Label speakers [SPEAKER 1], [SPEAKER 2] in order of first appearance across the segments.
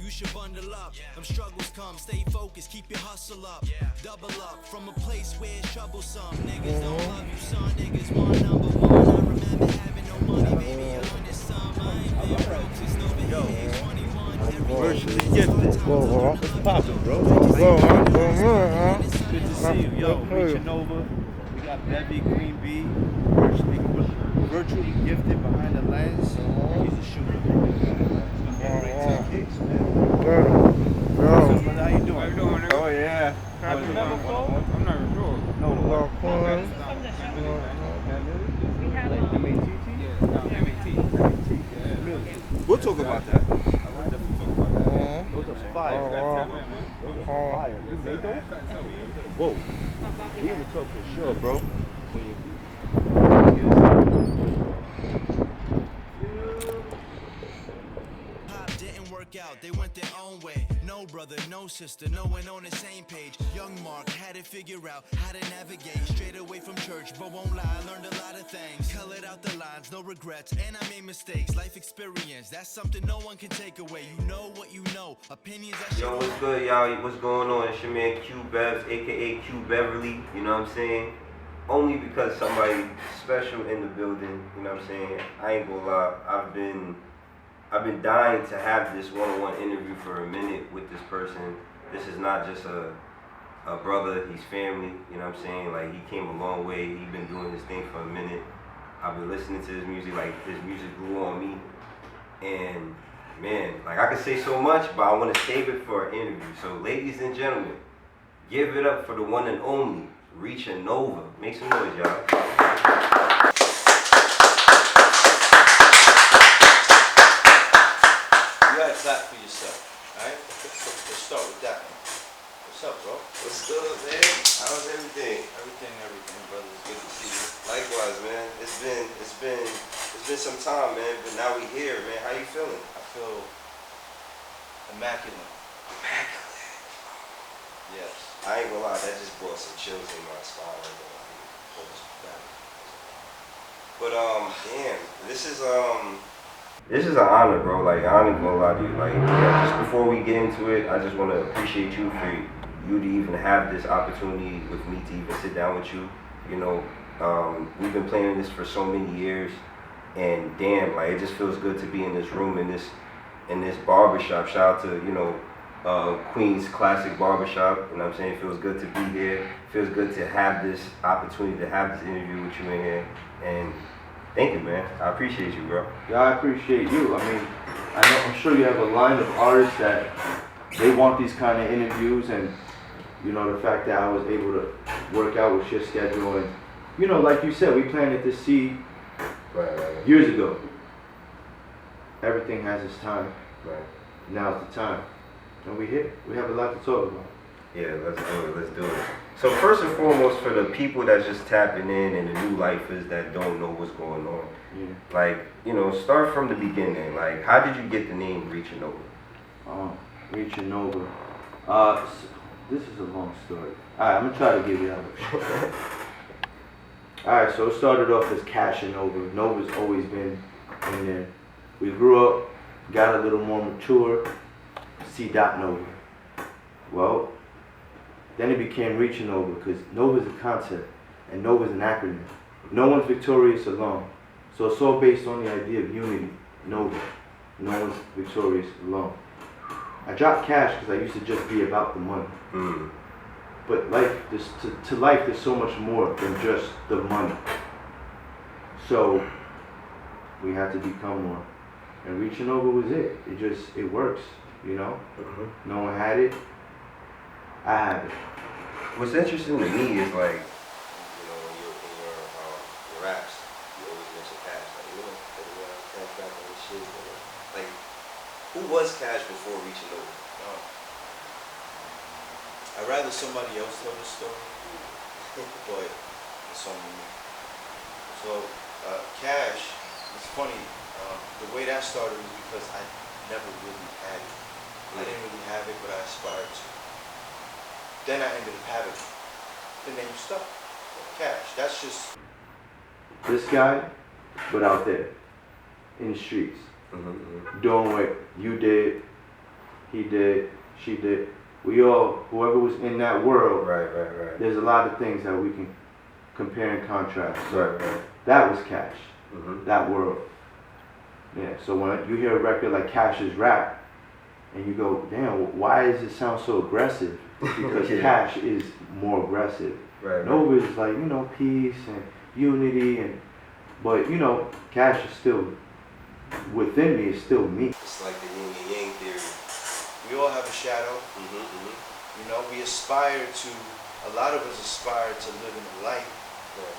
[SPEAKER 1] you should bundle up. Them struggles come, stay focused, keep your hustle up. Double up from a place where it's troublesome. Niggas don't love you, son. Niggas want number one. I remember having no money, baby, I learned this some. I ain't been broke since over age 21.
[SPEAKER 2] Virtually gifted. What's poppin', bro? Good to see you. Yo, ReachingNova. We got Bevy, Queen B. Virtually gifted behind the lens. He's a shooter. Great techniques, man. How you doing?
[SPEAKER 3] Oh yeah.
[SPEAKER 2] I'm not sure.
[SPEAKER 3] No,
[SPEAKER 2] We'll talk about that. Those are fire. You made those? Whoa. We will talk for sure, bro.
[SPEAKER 1] Out, they went their own way. No brother, no sister, no one on the same page. Young Mark had to figure out how to navigate. Straight away from church, but won't lie, I learned a lot of things. Colored out the lines, no regrets, and I made mistakes. Life experience, that's something no one can take away. You know what you know. Opinions that
[SPEAKER 4] Yo, what's good, y'all? What's going on? It's your man Q BEVS, aka Q Beverly, you know what I'm saying? Only because somebody special in the building, you know what I'm saying? I ain't gonna lie, I've been dying to have this one-on-one interview for a minute with this person. This is not just a brother, he's family, you know what I'm saying? Like, he came a long way, he's been doing his thing for a minute. I've been listening to his music, like, his music grew on me. And, man, like, I could say so much, but I want to save it for an interview. So, ladies and gentlemen, give it up for the one and only, ReachingNova. Make some noise, y'all.
[SPEAKER 2] Clap for yourself, alright? Let's start with that one. What's up, bro?
[SPEAKER 4] What's good, man? How's everything?
[SPEAKER 2] Everything, brother. It's good to see you.
[SPEAKER 4] Likewise, man. It's been some time, man. But now we here, man. How you feeling?
[SPEAKER 2] I feel immaculate.
[SPEAKER 4] Immaculate.
[SPEAKER 2] Yes.
[SPEAKER 4] I ain't gonna lie. That just brought some chills in my spine. But damn. This is an honor, bro. Like, I ain't gonna lie to you. Like, just before we get into it, I just want to appreciate you for you to even have this opportunity with me to even sit down with you. You know, we've been planning this for so many years, and damn, like, it just feels good to be in this room, in this barbershop. Shout out to, you know, Queen's Classic Barbershop. You know what I'm saying? It feels good to be here. It feels good to have this opportunity to have this interview with you in here, and thank you, man. I appreciate you, bro.
[SPEAKER 3] Yeah, I appreciate you. I mean, I'm sure you have a line of artists that they want these kind of interviews, and you know, the fact that I was able to work out with your schedule, and you know, like you said, we planted the seed years ago. Everything has its time.
[SPEAKER 4] Right.
[SPEAKER 3] Now's the time, and we here. We have a lot to talk about.
[SPEAKER 4] Yeah, let's do it. So first and foremost, for the people that's just tapping in and the new lifers that don't know what's going on, like, you know, start from the beginning. Like, how did you get the name ReachingNova?
[SPEAKER 3] ReachingNova. This is a long story. Alright, I'm gonna try to give you that. Alright, so it started off as Cash and Nova. Nova's always been in there. We grew up, got a little more mature, C.Nova. Well, then it became ReachingNova, because Nova is a concept and Nova is an acronym. No one's victorious alone. So it's all based on the idea of unity. Nova. No one's victorious alone. I dropped Cash because I used to just be about the money. But life, to life, there's so much more than just the money. So we had to become more. And ReachingNova was it. It works, you know? No one had it. I have it.
[SPEAKER 4] What's interesting to me is, like, you know, in your raps, you always mention Cash. Like, you know, Cash back on this shit. Like, who was Cash before ReachingNova?
[SPEAKER 2] I'd rather somebody else tell the story, but it's on me. So, Cash, it's funny, the way that started was because I never really had it. I didn't really have it, but I aspired to. Then I ended up having it. The name stuck. Cash. That's just
[SPEAKER 3] this guy, but out there, in the streets, doing what you did, he did, she did. We all, whoever was in that world,
[SPEAKER 4] Right.
[SPEAKER 3] there's a lot of things that we can compare and contrast. So
[SPEAKER 4] Right.
[SPEAKER 3] that was Cash,
[SPEAKER 4] Mhm.
[SPEAKER 3] that world. Yeah, so when you hear a record like Cash's rap, and you go, damn, why does it sound so aggressive? Because
[SPEAKER 4] Yeah.
[SPEAKER 3] Cash is more aggressive.
[SPEAKER 4] Right.
[SPEAKER 3] Nova is like, you know, peace and unity, but you know, Cash is still, within me, is still me.
[SPEAKER 4] It's like the yin and yang theory.
[SPEAKER 2] We all have a shadow. You know, we aspire to, a lot of us aspire to live in the light.
[SPEAKER 4] Right.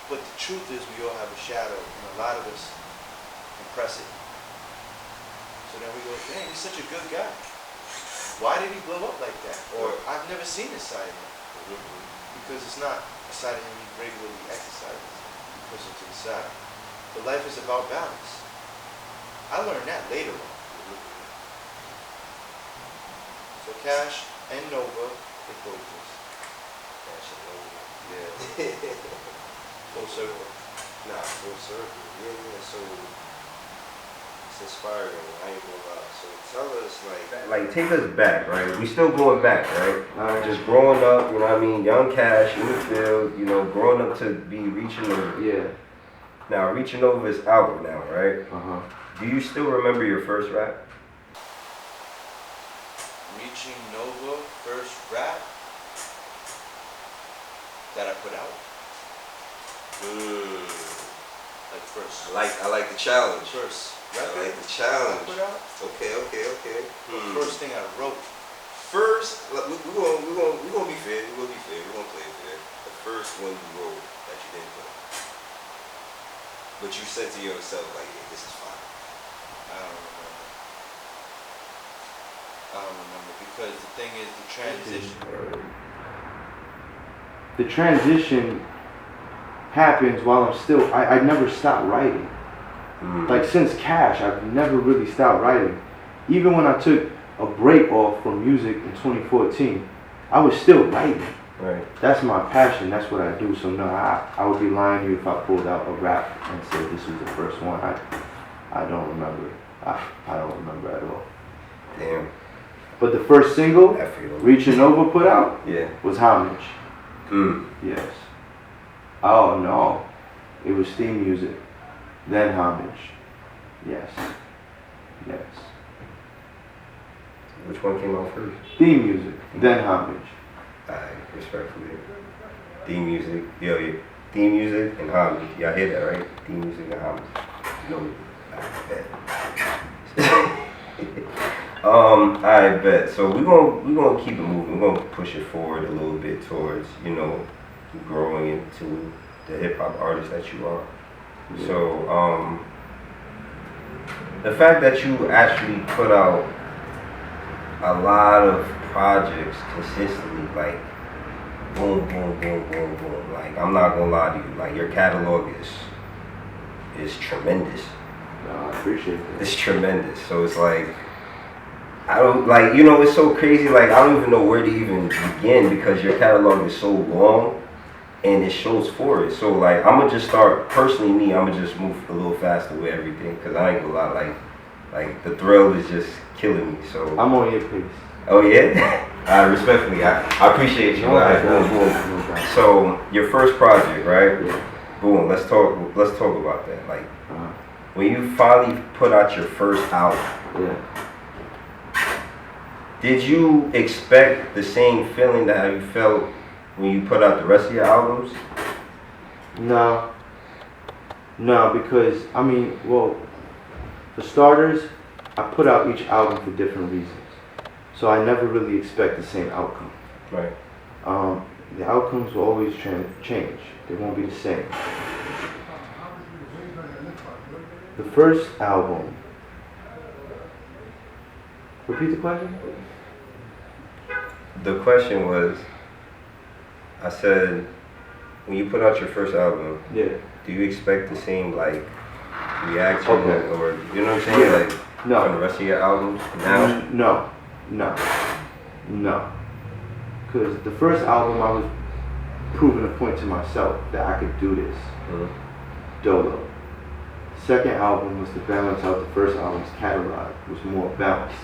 [SPEAKER 2] But the truth is we all have a shadow, and a lot of us compress it. So then we go, dang, he's such a good guy. Why did he blow up like that? Or I've never seen this side of him. Because it's not a side of him he regularly exercises. He pushes it to the side. But life is about balance. I learned that later on. So Cash and Nova, they both just
[SPEAKER 4] Cash and Nova.
[SPEAKER 2] yeah. Full circle.
[SPEAKER 4] Nah, full circle. Yeah. So it's inspiring. I ain't gonna lie. So tell us, like take us back, right? We still going back, right? Just growing up, you know what I mean? Young Cash in the field, you know, growing up to be ReachingNova.
[SPEAKER 3] Yeah.
[SPEAKER 4] Now ReachingNova is out now, right? Do you still remember your first rap?
[SPEAKER 2] ReachingNova, first rap that I put out. Like first.
[SPEAKER 4] I like the challenge.
[SPEAKER 2] First
[SPEAKER 4] I
[SPEAKER 2] record
[SPEAKER 4] like the
[SPEAKER 2] I
[SPEAKER 4] challenge.
[SPEAKER 2] put out.
[SPEAKER 4] Okay.
[SPEAKER 2] First thing I wrote.
[SPEAKER 4] First, we're gonna be fair. We're gonna be fair. We're gonna play it fair. The first one you wrote that you didn't put out, but you said to yourself like, "Hey, this is fine."
[SPEAKER 2] I don't remember because the thing is the transition.
[SPEAKER 3] The transition happens while I'm still, I never stopped writing. Like since Cash, I've never really stopped writing. Even when I took a break off from music in 2014, I was still writing.
[SPEAKER 4] Right.
[SPEAKER 3] That's my passion, that's what I do. So no, I would be lying to you if I pulled out a rap and said this was the first one. I don't remember. I don't remember at all.
[SPEAKER 4] Damn.
[SPEAKER 3] But the first single,
[SPEAKER 4] I feel.
[SPEAKER 3] ReachingNova put out,
[SPEAKER 4] Yeah.
[SPEAKER 3] was Homage. Yes. Oh no, it was theme music, then Homage. Yes.
[SPEAKER 4] Which one came out first?
[SPEAKER 3] Theme music, then Homage.
[SPEAKER 4] Alright, respectfully. Theme music, yeah. Theme music and homage. Y'all hear that, right? Theme music and homage. No, I bet. So we're gonna keep it moving. We're gonna push it forward a little bit towards, you know, growing into the hip hop artist that you are.
[SPEAKER 3] Yeah.
[SPEAKER 4] So the fact that you actually put out a lot of projects consistently, like boom. Like I'm not gonna lie to you, like your catalog is tremendous.
[SPEAKER 3] No, I appreciate that.
[SPEAKER 4] It's tremendous. So it's like I don't like, you know, it's so crazy. Like I don't even know where to even begin because your catalog is so long and it shows for it. So like I'm gonna just start personally. I'm gonna just move a little faster with everything because I ain't gonna lie. Like the thrill is just killing me. So
[SPEAKER 3] I'm on your pace.
[SPEAKER 4] Oh yeah? Respectfully, I appreciate you.
[SPEAKER 3] No,
[SPEAKER 4] Alright,
[SPEAKER 3] no,
[SPEAKER 4] boom.
[SPEAKER 3] no doubt.
[SPEAKER 4] So your first project, right?
[SPEAKER 3] Yeah.
[SPEAKER 4] Boom. Let's talk about that. Like when you finally put out your first album,
[SPEAKER 3] Yeah.
[SPEAKER 4] did you expect the same feeling that you felt when you put out the rest of your albums?
[SPEAKER 3] No, because I mean, well, for starters, I put out each album for different reasons. So I never really expect the same outcome.
[SPEAKER 4] Right.
[SPEAKER 3] The outcomes will always change. They won't be the same. The first album. Repeat the question?
[SPEAKER 4] The question was, I said, when you put out your first album,
[SPEAKER 3] Yeah.
[SPEAKER 4] do you expect the same like reaction
[SPEAKER 3] Okay.
[SPEAKER 4] or you know what I'm saying?
[SPEAKER 3] Yeah.
[SPEAKER 4] Like
[SPEAKER 3] No.
[SPEAKER 4] from the rest of your albums now?
[SPEAKER 3] No. Because the first album I was proving a point to myself that I could do this. Dolo. Second album was to balance out the first album's catalog. It was more balanced.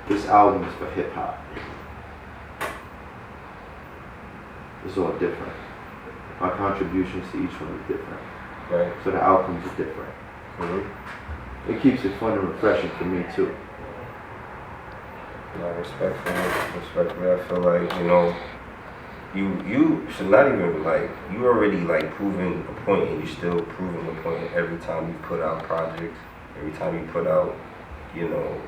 [SPEAKER 3] this album is for hip hop. It's all different. My contributions to each one is different.
[SPEAKER 4] Right.
[SPEAKER 3] So the outcomes are different.
[SPEAKER 4] Mm-hmm.
[SPEAKER 3] It keeps it fun and refreshing for me too.
[SPEAKER 4] No, respectfully, I feel like, you know, you should not even, like, you already, like, proving a point, and you still proving a point every time you put out projects, every time you put out, you know,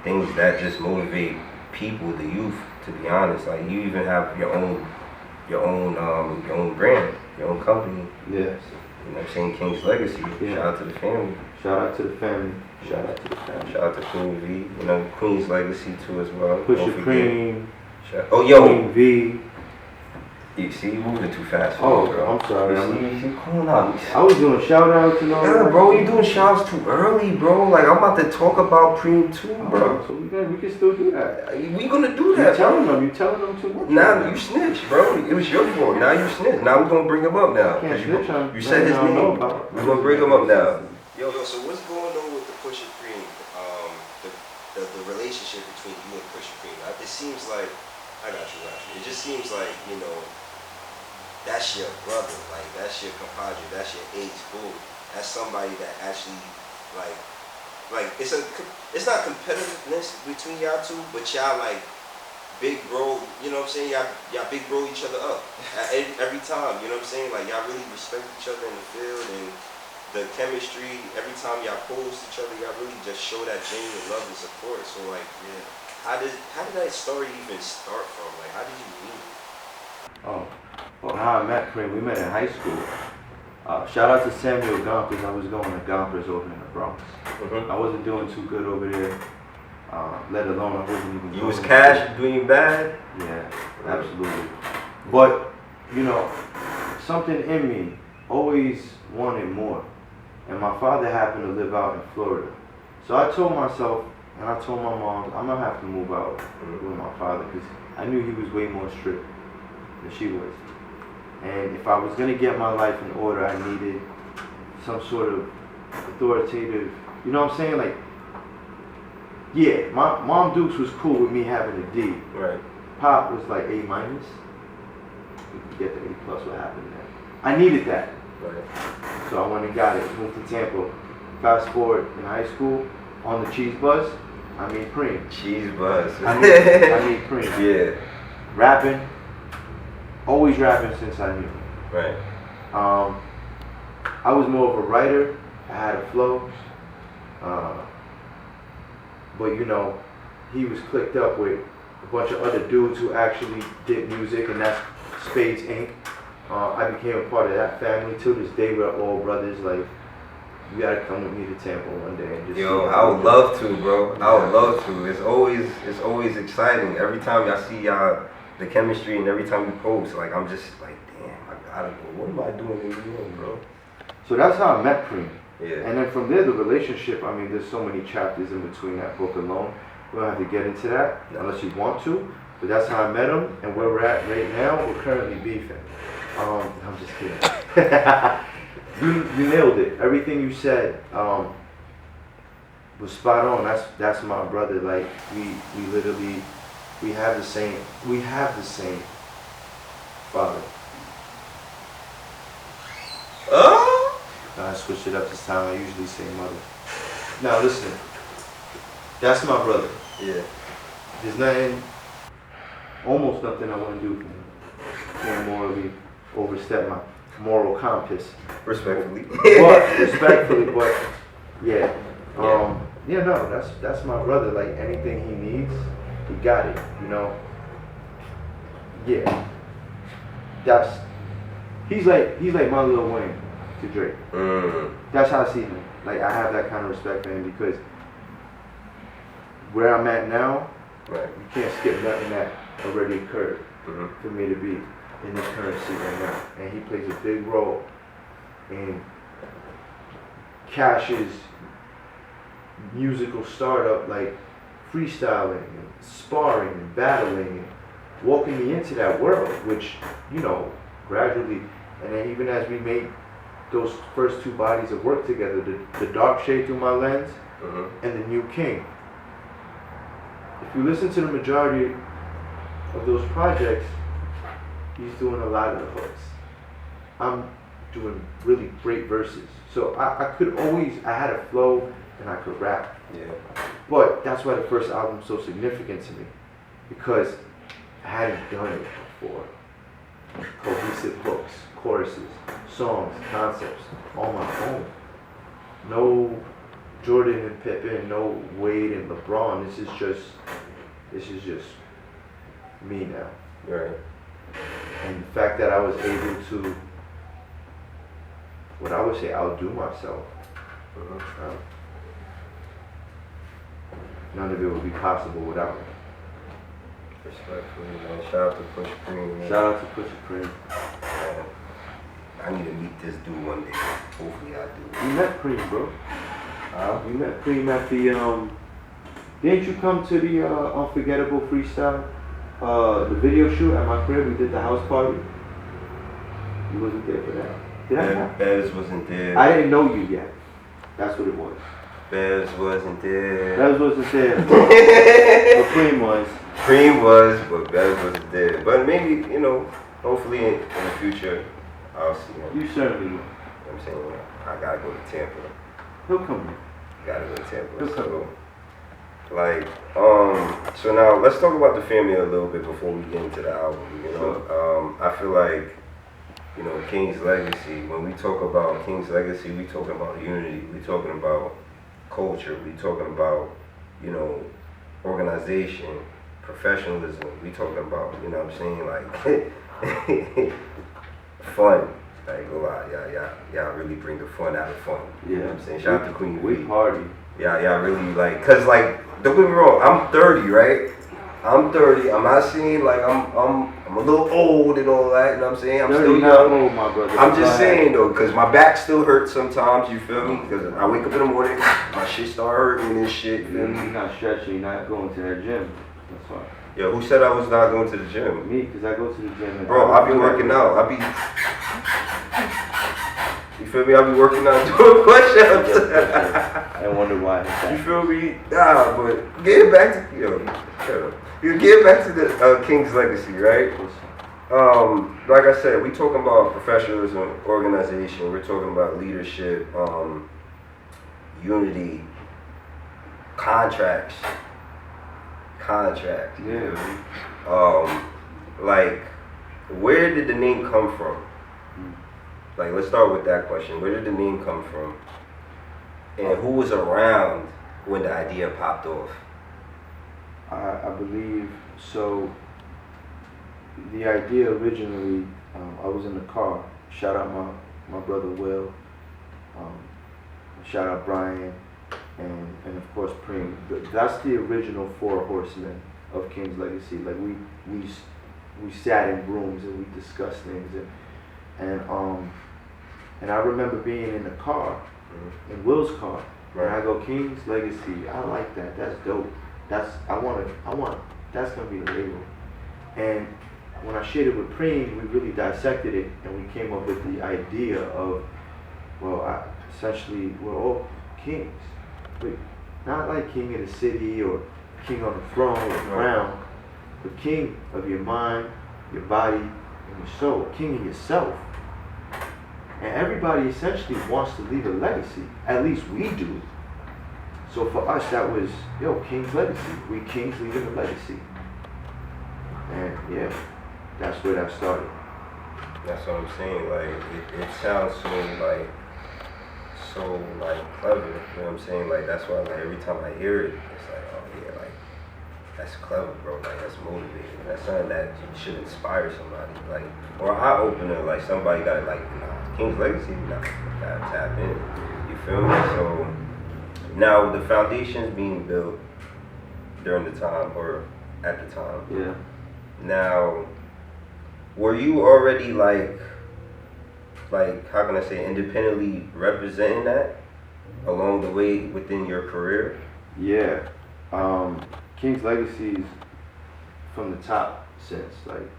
[SPEAKER 4] things that just motivate people, the youth, to be honest. Like, you even have your own brand, your own company.
[SPEAKER 3] Yes.
[SPEAKER 4] You know what I'm saying? King's Legacy.
[SPEAKER 3] Yeah.
[SPEAKER 4] Shout out to the family.
[SPEAKER 3] Shout out to the family. Shout out to the family.
[SPEAKER 4] Shout out to Queen V. You know, Queen's Legacy too as well.
[SPEAKER 3] Push
[SPEAKER 4] Don't
[SPEAKER 3] your
[SPEAKER 4] forget.
[SPEAKER 3] cream.
[SPEAKER 4] Oh, yo.
[SPEAKER 3] Queen V.
[SPEAKER 4] You see, you moving too fast for
[SPEAKER 3] Oh,
[SPEAKER 4] me, bro.
[SPEAKER 3] I'm sorry.
[SPEAKER 4] You see, come on.
[SPEAKER 3] I was doing shout outs and all
[SPEAKER 4] Yeah,
[SPEAKER 3] that.
[SPEAKER 4] bro, you doing shouts too early, bro. Like, I'm about to talk about Preem too, bro.
[SPEAKER 3] So we can still do that.
[SPEAKER 4] We gonna do
[SPEAKER 3] You
[SPEAKER 4] that,
[SPEAKER 3] telling
[SPEAKER 4] bro.
[SPEAKER 3] them? You telling them too much?
[SPEAKER 4] Now you snitch, bro. It was your fault. Now you snitch. Now we gonna bring him up now.
[SPEAKER 3] Can't snitch on.
[SPEAKER 4] You said his
[SPEAKER 3] nothing I don't know
[SPEAKER 4] name.
[SPEAKER 3] about.
[SPEAKER 4] We're gonna bring him up now. Yo, so what's going on with the Pusha Cream? The relationship between you and Pusha Cream? It seems like, I got you. It just seems like, you know, that's your brother, like that's your compadre, that's your age boo. That's somebody that actually, like it's not competitiveness between y'all two, but y'all like big bro, you know what I'm saying? Y'all big bro each other up every time, you know what I'm saying? Like y'all really respect each other in the field, and the chemistry, every time y'all post each other, y'all really just show that genuine love and support. So like, yeah, how did that story even start from? Like, how did you meet?
[SPEAKER 3] Oh, well, how I met Preem, we met in high school. Shout out to Samuel Gompers. I was going to Gompers over in the Bronx. I wasn't doing too good over there. Let alone I wasn't even.
[SPEAKER 4] You was cash doing bad?
[SPEAKER 3] Yeah, absolutely. But you know, something in me always wanted more, and my father happened to live out in Florida. So I told myself, and I told my mom, I'm gonna have to move out with my father because I knew he was way more strict than she was. And if I was gonna get my life in order, I needed some sort of authoritative, you know what I'm saying? Like, yeah, my Mom Dukes was cool with me having a D.
[SPEAKER 4] Right.
[SPEAKER 3] Pop was like A-. You could get the A+, what happened there? I needed that.
[SPEAKER 4] Right.
[SPEAKER 3] So I went and got it, moved to Tampa. Fast forward in high school, on the cheese buzz, I made Preem.
[SPEAKER 4] Cheese buzz.
[SPEAKER 3] I made Preem.
[SPEAKER 4] Yeah.
[SPEAKER 3] Rapping, always rapping since I knew.
[SPEAKER 4] Right.
[SPEAKER 3] I was more of a writer. I had a flow. But you know, he was clicked up with a bunch of other dudes who actually did music, and that's Spades Inc. I became a part of that family. To this day, we're all brothers. Like, you gotta come with me to Tampa one day and just.
[SPEAKER 4] Yo, I would love to, bro. I would love to. It's always exciting. Every time y'all see y'all, the chemistry, and every time you post, like, I'm just like, damn, I gotta go. What am I doing in New York, bro?
[SPEAKER 3] So that's how I met Preem.
[SPEAKER 4] Yeah.
[SPEAKER 3] And then from there, the relationship, I mean, there's so many chapters in between that book alone. We don't have to get into that unless you want to. But that's how I met him, and where we're at right now, we're currently beefing. I'm just kidding. You nailed it. Everything you said was spot on. That's my brother. Like, we literally, we have the same father. I switched it up this time. I usually say mother. Now listen, that's my brother.
[SPEAKER 4] Yeah.
[SPEAKER 3] There's nothing, almost nothing I want to do for him. Can't morally overstep my moral compass.
[SPEAKER 4] Respectfully.
[SPEAKER 3] But respectfully, but yeah. Yeah, no, that's my brother. Like, anything he needs, he got it. You know. Yeah. He's like my Lil Wayne to Drake. That's how I see him. Like, I have that kind of respect for him because where I'm at now,
[SPEAKER 4] Right.
[SPEAKER 3] you can't skip nothing that already occurred for me to be in this current seat right now. And he plays a big role in Cash's musical startup, like freestyling and sparring and battling and walking me into that world, which, you know, gradually, and then even as we made those first two bodies of work together, the Dark Shade Through My Lens and the New King, if you listen to the majority of those projects, he's doing a lot of the hooks. I'm doing really great verses. So I could always, I had a flow and I could rap.
[SPEAKER 4] Yeah.
[SPEAKER 3] But that's why the first album's so significant to me. Because I hadn't done it before. Cohesive hooks, choruses, songs, concepts, on my own. No Jordan and Pippen, no Wade and LeBron. This is just me now.
[SPEAKER 4] Right.
[SPEAKER 3] And the fact that I was able to, what I would say, outdo myself. None of it would be possible without me.
[SPEAKER 4] Respectfully, man. Shout out to Push Cream, man.
[SPEAKER 3] Shout out to Push Cream.
[SPEAKER 4] Man, I need to meet this dude one day. Hopefully I do.
[SPEAKER 3] You met Cream, bro. You met Cream at the, didn't you come to the Unforgettable Freestyle? The video shoot at my crib, we did the house party. You wasn't there for that. Did I not?
[SPEAKER 4] BEVS wasn't there.
[SPEAKER 3] I didn't know you yet. That's what it was.
[SPEAKER 4] BEVS wasn't there.
[SPEAKER 3] BEVS wasn't there. But Cream was.
[SPEAKER 4] Cream was, but BEVS wasn't there. But maybe, you know, hopefully in the future, I'll see him.
[SPEAKER 3] You certainly will.
[SPEAKER 4] You know what I'm saying? I gotta go to Tampa.
[SPEAKER 3] He'll come here.
[SPEAKER 4] Gotta go to Tampa.
[SPEAKER 3] He'll come
[SPEAKER 4] So, like, so now let's talk about the family a little bit before we get into the album. You know, I feel like, you know, King's Legacy. When we talk about King's Legacy, we talking about unity. We talking about culture. We talking about, you know, organization, professionalism. We talking about, you know what I'm saying, like fun. I ain't gonna lie, y'all really bring the fun out of fun. You know what I'm saying? Shout out to Queen
[SPEAKER 3] We
[SPEAKER 4] V.
[SPEAKER 3] party.
[SPEAKER 4] Yeah, really like, cause like, don't get me wrong, I'm 30, right? I'm 30. I'm not saying like I'm a little old and all that. You know what I'm saying? I'm still young.
[SPEAKER 3] Old, my brother.
[SPEAKER 4] I'm just saying though, cause my back still hurts sometimes. You feel me? Cause I wake up in the morning, my shit start hurting and shit. You feel me?
[SPEAKER 3] You're not stretching. You're not going to that gym. That's why.
[SPEAKER 4] Yo, who said I was not going to the gym?
[SPEAKER 3] Me, cause I go to the gym. And
[SPEAKER 4] Bro, I be working out. You feel me? I be working out doing push-ups.
[SPEAKER 3] I wonder why.
[SPEAKER 4] You feel me? Nah, but getting back to you get back to the King's Legacy, right? Like I said, we talking about professionalism, organization. We're talking about leadership, unity, contracts.
[SPEAKER 3] Yeah.
[SPEAKER 4] Like, where did the name come from? Like, let's start with that question. Where did the name come from? And who was around when the idea popped off?
[SPEAKER 3] I believe so. The idea originally, I was in the car. Shout out my brother Will. Shout out Brian, and of course Preem. That's the original 4 horsemen of King's Legacy. Like we sat in rooms and we discussed things, and I remember being in the car, in Will's car, and I go, King's Legacy. I like that. That's dope. That's gonna be the label. And when I shared it with Preem, we really dissected it, and we came up with the idea of, well, essentially we're all kings, but not like king in the city or king on the throne or crown, but king of your mind, your body, and your soul, king of yourself. And everybody essentially wants to leave a legacy. At least we do. So for us, that was, King's Legacy. We kings leaving a legacy. And yeah, that's where that started.
[SPEAKER 4] That's what I'm saying. Like, it sounds so clever. You know what I'm saying? Like, that's why, like, every time I hear it, it's like, oh yeah, like, that's clever, bro. Like, that's motivating. That's something that should inspire somebody. Like, or eye opener. Like, somebody got like, King's Legacy. Gotta tap in. You feel me? So now the foundation's being built during the time, or at the time.
[SPEAKER 3] Yeah.
[SPEAKER 4] Now, were you already like how can I say, independently representing that along the way within your career?
[SPEAKER 3] Yeah. King's Legacy's from the top since, like,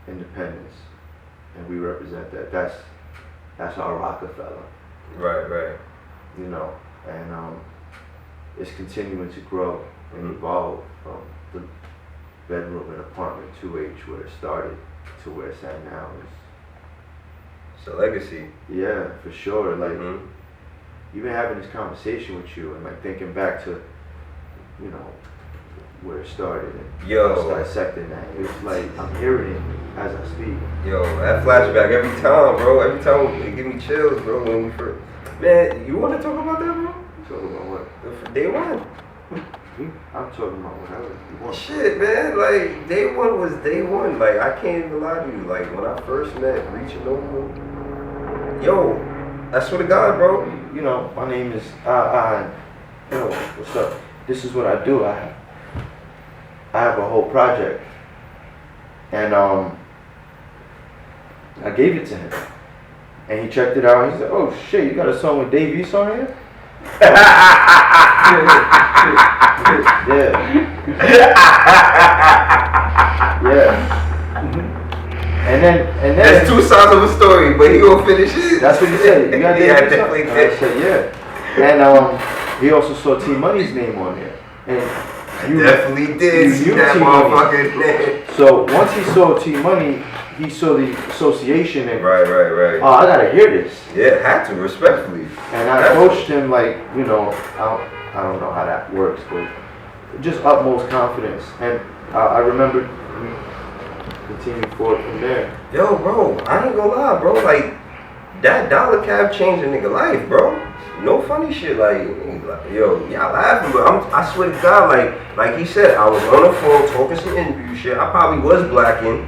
[SPEAKER 3] independence. And we represent that. That's our Rockefeller.
[SPEAKER 4] Right.
[SPEAKER 3] You know, and it's continuing to grow and evolve from the bedroom and apartment 2H where it started to where it's at now.
[SPEAKER 4] It's a legacy.
[SPEAKER 3] Yeah, for sure. Like,
[SPEAKER 4] Mhm.
[SPEAKER 3] even having this conversation with you and like thinking back to, you know, where it started and
[SPEAKER 4] Yo.
[SPEAKER 3] just dissecting that. It's like I'm hearing it as I speak.
[SPEAKER 4] Yo, that flashback every time, bro. Every time it give me chills, bro. When we first, man, you want to talk about that, bro?
[SPEAKER 3] Talking about what?
[SPEAKER 4] Day one.
[SPEAKER 3] I'm talking about whatever you want.
[SPEAKER 4] Shit, man. Like day one was day one. Like I can't even lie to you. Like when I first met ReachingNova, yo, I swear to God, bro.
[SPEAKER 3] You know, my name is yo, what's up? This is what I do. I have a whole project, and I gave it to him, and he checked it out. He said, "Oh shit, you got a song with BEVS on here?" Yeah. And then
[SPEAKER 4] There's two sides of a story, but he gonna finish it.
[SPEAKER 3] That's what he said. You got
[SPEAKER 4] yeah, I definitely
[SPEAKER 3] I
[SPEAKER 4] did.
[SPEAKER 3] said, yeah. And he also saw T Money's name on there. And you
[SPEAKER 4] Definitely did see
[SPEAKER 3] knew
[SPEAKER 4] that
[SPEAKER 3] T-Money.
[SPEAKER 4] motherfucking name.
[SPEAKER 3] So once he saw T Money, he saw the association and
[SPEAKER 4] Right.
[SPEAKER 3] oh, I gotta hear this.
[SPEAKER 4] Yeah, had to, respectfully.
[SPEAKER 3] And I approached him like, you know, I don't know how that works, but just utmost confidence. And I remember we continued forward from there.
[SPEAKER 4] Yo, bro, I ain't gonna lie, bro. Like, that dollar cap changed a nigga life, bro. No funny shit, like yo, y'all laughing, but I swear to God, like he said, I was on the phone talking some interview shit. I probably was blacking.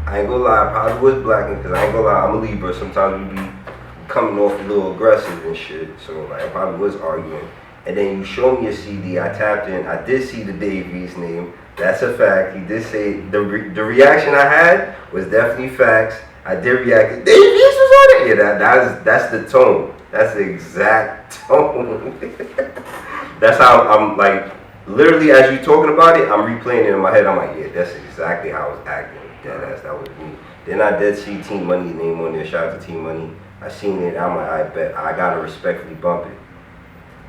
[SPEAKER 4] I ain't gonna lie, I probably was blacking, because I ain't gonna lie, I'm a Libra. Sometimes we be coming off a little aggressive and shit. So, like, I probably was arguing. And then you showed me a CD, I tapped in, I did see the BEVS name. That's a fact. He did say, the reaction I had was definitely facts. I did react, BEVS was on it? Yeah, that's the tone. That's the exact tone. That's how I'm like, literally as you talking about it, I'm replaying it in my head. I'm like, yeah, that's exactly how I was acting. Yeah, that was me. Then I did see T Money name on there. Shout out to T Money. I seen it. I'm like, I bet I gotta respectfully bump it.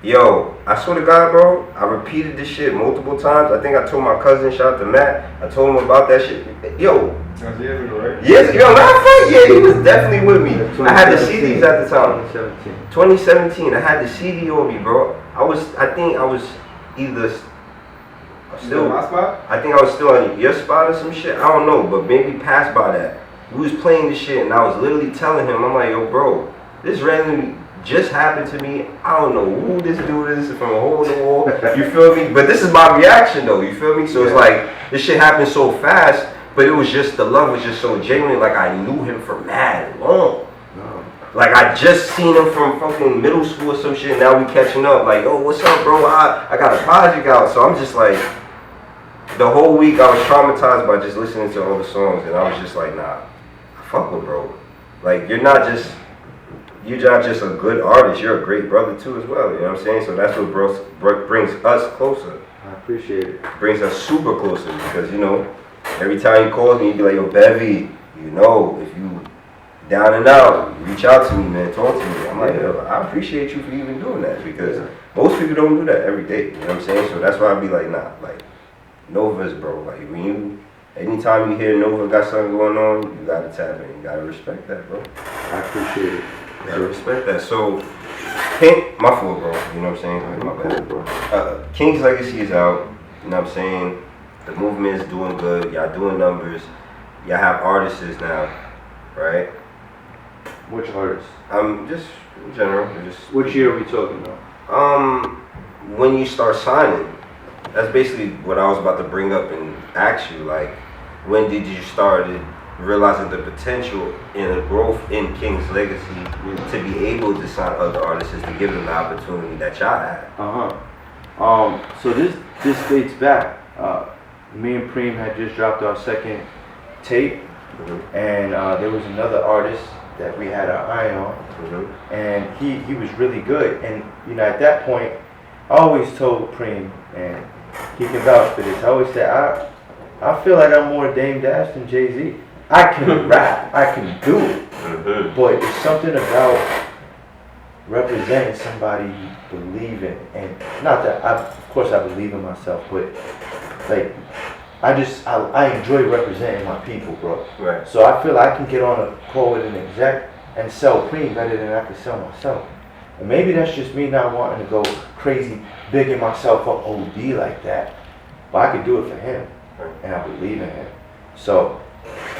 [SPEAKER 4] Yo, I swear to God, bro, I repeated this shit multiple times. I think I told my cousin, shout out to Matt, I told him about that shit. Yo.
[SPEAKER 5] That's years ago, right?
[SPEAKER 4] Yes, yo, matter of fact, yeah, he was definitely with me. I had the CDs at the time. 2017, I had the CD on me, bro. I think I was either still,
[SPEAKER 5] my spot?
[SPEAKER 4] I think I was still on your spot or some shit. I don't know, but maybe passed by that. We was playing this shit and I was literally telling him, I'm like, yo, bro, this randomly just happened to me. I don't know who this dude is from a hole in the wall. You feel me? But this is my reaction though, you feel me? So it's like, this shit happened so fast, but it was just, the love was just so genuine. Like I knew him for mad long. Like I just seen him from fucking middle school or some shit. Now we catching up. Like, yo, what's up, bro? I got a project out. So I'm just like, the whole week I was traumatized by just listening to all the songs, and I was just like, nah, I fuck with bro. Like you're not just a good artist. You're a great brother too as well. You know what I'm saying? So that's what brings us closer.
[SPEAKER 3] I appreciate it.
[SPEAKER 4] Brings us super closer because you know, every time he calls me, he'd be like, yo, Bevy, you know, if you down and out, reach out to me, man, talk to me. I'm like, yo, I appreciate you for even doing that because most people don't do that every day. You know what I'm saying? So that's why I'd be like, nah, like Nova's bro. Like when you, anytime you hear Nova got something going on, you gotta tap in. You gotta respect that, bro.
[SPEAKER 3] I appreciate it.
[SPEAKER 4] You gotta respect that. So, my fault, bro. You know what I'm saying? My bad, bro. King's Legacy is out. You know what I'm saying? The movement is doing good. Y'all doing numbers. Y'all have artists now, right?
[SPEAKER 3] Which artists?
[SPEAKER 4] Just in general. Just
[SPEAKER 3] Which year are we talking about?
[SPEAKER 4] when you start signing, that's basically what I was about to bring up and ask you. Like, when did you start realizing the potential in the growth in King's Legacy to be able to sign other artists to give them the opportunity that y'all had?
[SPEAKER 3] So this dates back. Me and Preem had just dropped our second tape, and there was another artist that we had our eye on, and he was really good. And you know, at that point, I always told Preem, and he can vouch for this. I always said, I feel like I'm more Dame Dash than Jay-Z. I can rap, I can do it, but it's something about representing somebody you believe in, and not that of course I believe in myself, but like I enjoy representing my people, bro.
[SPEAKER 4] Right.
[SPEAKER 3] So I feel I can get on a call with an exec and sell Preem better than I could sell myself. And maybe that's just me not wanting to go crazy, bigging myself up OD like that. But I could do it for him, and I believe in him. So,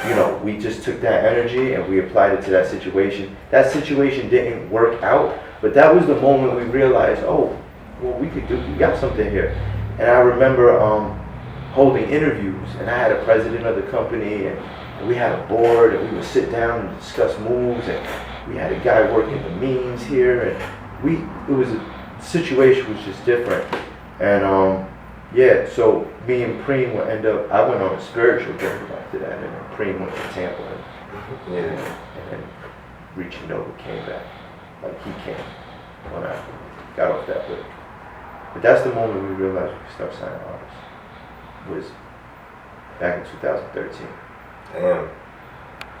[SPEAKER 3] you know, we just took that energy and we applied it to that situation. That situation didn't work out, but that was the moment we realized, oh, well, we got something here. And I remember holding interviews, and I had a president of the company, and we had a board, and we would sit down and discuss moves, and we had a guy working the means here, and it was a situation was just different. And yeah, so me and Preem would end up, I went on a spiritual journey after that, and then Preem went to Tampa, and then ReachingNova came back, like he came when I got off that whip. But that's the moment we realized we could start signing artists, was back in 2013.
[SPEAKER 4] Damn.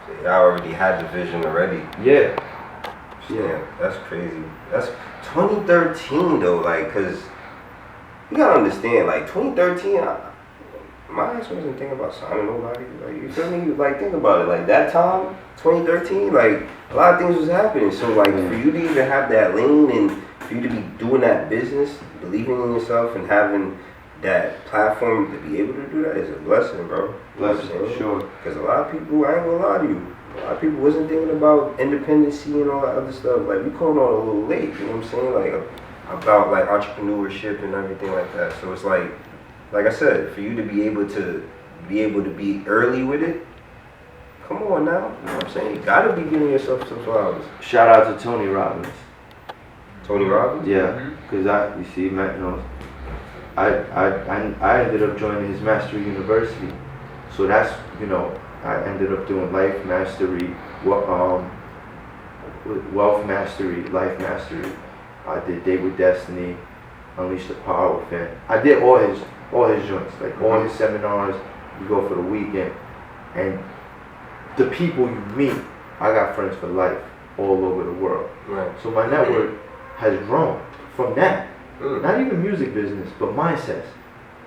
[SPEAKER 4] So y'all already had the vision already.
[SPEAKER 3] Yeah.
[SPEAKER 4] Yeah, that's crazy. That's 2013 though, like, cause you gotta understand, like 2013, my ass wasn't thinking about signing nobody. Like, you feel me? Like, think about it. Like that time, 2013, like a lot of things was happening. So like for you to even have that lane and for you to be doing that business, believing in yourself and having that platform to be able to do that is a blessing, bro.
[SPEAKER 3] Blessing, sure.
[SPEAKER 4] Because a lot of people, I ain't gonna lie to you, a lot of people wasn't thinking about independency and all that other stuff. Like, we called on a little late, you know what I'm saying? Like, about like entrepreneurship and everything like that. So it's like I said, for you to be able to be early with it, come on now, you know what I'm saying? You gotta be giving yourself some flowers.
[SPEAKER 3] Shout out to Tony Robbins.
[SPEAKER 4] Tony Robbins?
[SPEAKER 3] Yeah, because you see, Matt, you know, I ended up joining his Mastery University. So that's, you know, I ended up doing Life Mastery, Wealth Mastery, Life Mastery. I did Day with Destiny, Unleash the Power Within. I did all his joints, like all his seminars. You go for the weekend, and the people you meet, I got friends for life all over the world.
[SPEAKER 4] Right.
[SPEAKER 3] So my network has grown from that. Not even music business, but mindsets.